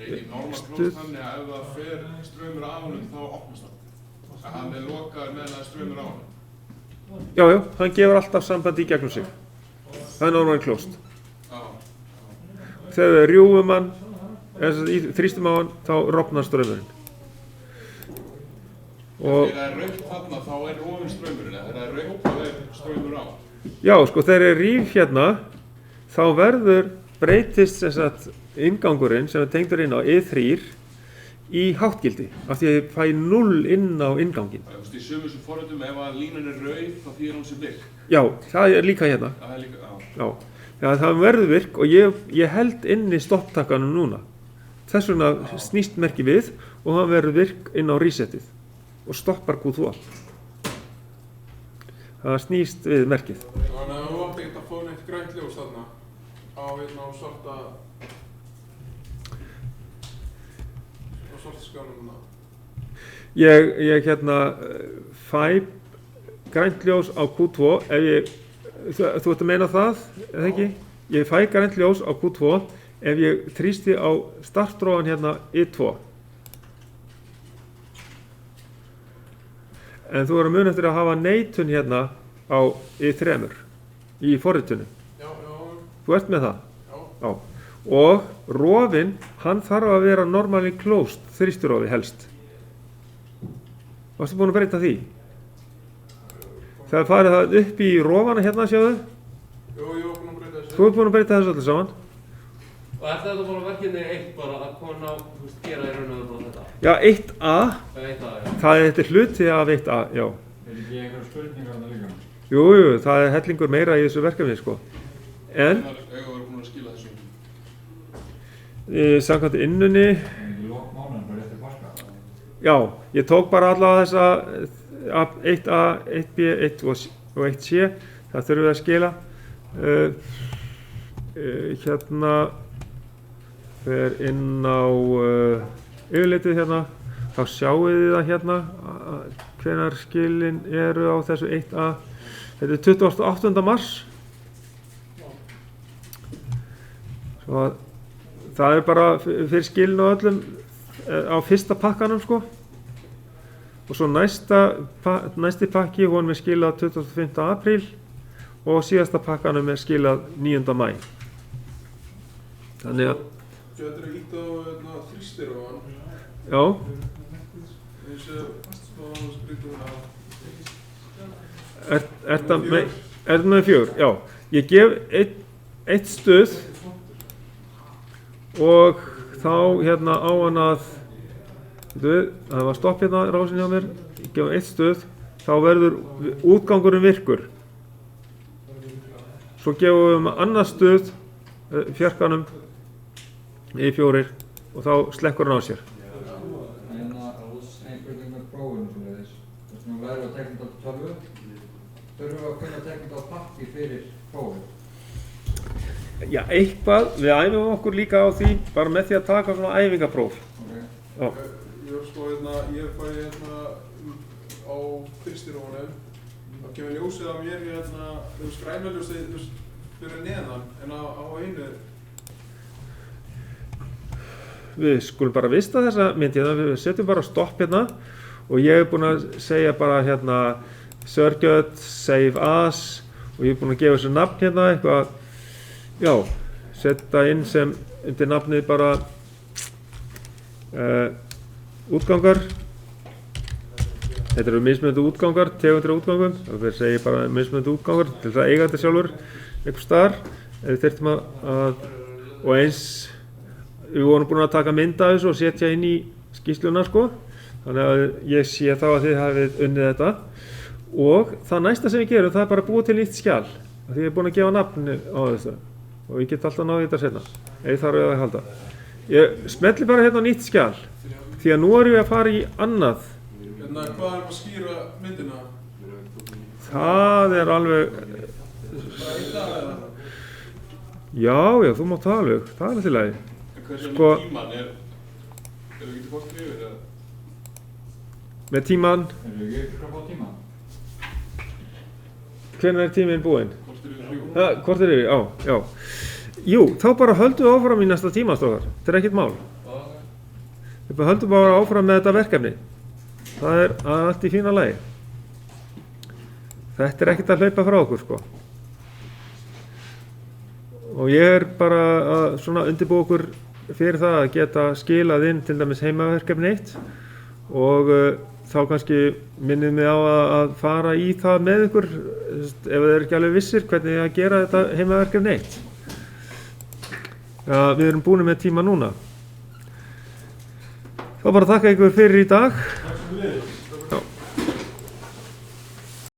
Er ekki normal klóst þannig að ef það fer ströymur af honum þá opnast það? Að hann lokaður meðan það er ströymur af honum? Já, hann gefur alltaf sambandi í gegnum sig. Það er normal klóst. Já. Þegar við rjúfum hann, þrýstum á hann, þá rofnar ströymurinn. Þegar það er rautt þarna þá er ofinn ströymurinn, þegar það er rautt þá er ströymur á. Já, sko, þegar ég ríf hérna, þá breytist inngangurinn sem er tengdur inn á E3 í háttgildi, af því að ég fæ 0 inn á inngangin. Þú veist, í sömu sem forritum, ef að línan er rauð þá þýðir hún sem virk. Já, það er líka hérna. Það er líka, Já, það verður virk og ég held inn í stopptakkanum núna. Þess vegna snýst merki við og hann verður virk inn á resetið og stoppar Q2. Það snýst við merkið. Þannig að þú átti ekkert að fá neitt grænt ljós þarna á svarta skjánum. Ég fæ grænt ljós á Q2 þú ert að meina það, eða ekki? Ég fæ grænt ljós á Q2 ef ég þrýsti á startrófan hérna I2. En þú er að muna eftir að hafa neitun hérna á I3 í forritunum. Já. Þú ert með það? Já. Og rofinn, hann þarf að vera normally closed þrýsturofi helst. Varstu búin að breyta því? Þegar farið það upp í rofana hérna, sjáðu? Jú, ég var búin að breyta þessu. Þú ert búin að breyta þessu öllu saman? Og er þetta bara verkefni 1 bara að koma á, gera í raun og veru bara þetta? Já, 1A, Já. þetta er hluti af 1A, já. Er ekki einhverja spurningar þarna líka? Jú, það er hellingur meira í þessu verkefni, sko. En, Það er búin að skila þessu. samkvæmt innunni, Er ekki lók mánuðin bara eftir páska? já, ég tók bara allavega þessa 1A, 1B, 1 og 1C, það þurfum við að skila. Hérna fer inn á yfirleitið hérna, þá sjáum við það hérna hvenær skilin eru á þessu 1A. Þetta er 28. mars. Svo það er bara fyrir skilin á öllum á fyrsta pakkanum, sko. Og svo næsti pakki, honum er skilað 25. apríl og síðasta pakkanum er skilað 9. maí. Þannig að, Getur þú ítt á þrýstir á hann? já, Eins og skrýtum er það með 4? Já, ég gef eitt stuð og þá hérna á hann að, það var stopp hérna rásin hjá mér, ég gef eitt stuð, þá verður útgangurinn virkur. Svo gefum við annað stuð fjarkanum í 4 og þá slekkur hann á sér. En ein spurning með prófinu sem leiðis. Þess vegna lærum við að tekna þetta tölvu. Þurfum við að kunna tekna þetta á pakki fyrir prófið. Já, eitthvað, við æfum okkur líka á því bara með því að taka svona æfingapróf. Okay. Já, Ég fæ á þrýstirónum þá kemur ljósið á mér grænaljósið fyrir neðan en á einu. við skulum bara vista þessa mynd hérna, við setjum bara stopp hérna og ég er búinn að segja bara hérna Surrogate, Save As og ég er búinn að gefa þessu nafn hérna eitthvað, já, setja inn sem undir nafnið bara útgangar. Þetta eru mismunandi útgangar, tegundir af útgangum, og við segjum bara mismunandi útgangar til það eiga þetta sjálfur einhvers staðar. Við þurftum að og eins, við vorum búin að taka mynd af þessu og setja inn í skýrsluna, sko. Þannig að ég sé þá að þið hafið unnið þetta. Og það næsta sem við gerum, það er bara að búa til nýtt skjal. Því ég er búin að gefa nafn á þessu. Og ég get alltaf náðið þetta seinna, ef ég þarf að halda. Ég smelli bara hérna á nýtt skjal, því að nú erum við að fara í annað. Hvað er að skýra myndina? Það er alveg, Bara í dag eða? já, þú mátt það alveg, það er alltaf lagi. Hversu Sko- með tíman er við getum fólk yfir eða? Með tíman, Erum við ekki ykkur að fá tíma? hvenær er tíminn búinn? Hvort er 3? Já. Jú, þá bara höldum við áfram í næsta tíma, strákar. Þetta er ekkert mál. Við bara höldum bara áfram með þetta verkefni. Það er allt í fína lagi. Þetta er ekkert að hlaupa frá okkur, sko. Og ég er bara að svona undirbúa okkur fyrir það að geta skilað inn til dæmis heimaverkefni 1 og þá kannski minnið mig á að fara í það með ykkur ef þið eru ekki alveg vissir hvernig að gera þetta heimaverkefni 1. Við erum búin með tíma núna. Þá bara þakka ykkur fyrir í dag. Takk fyrir.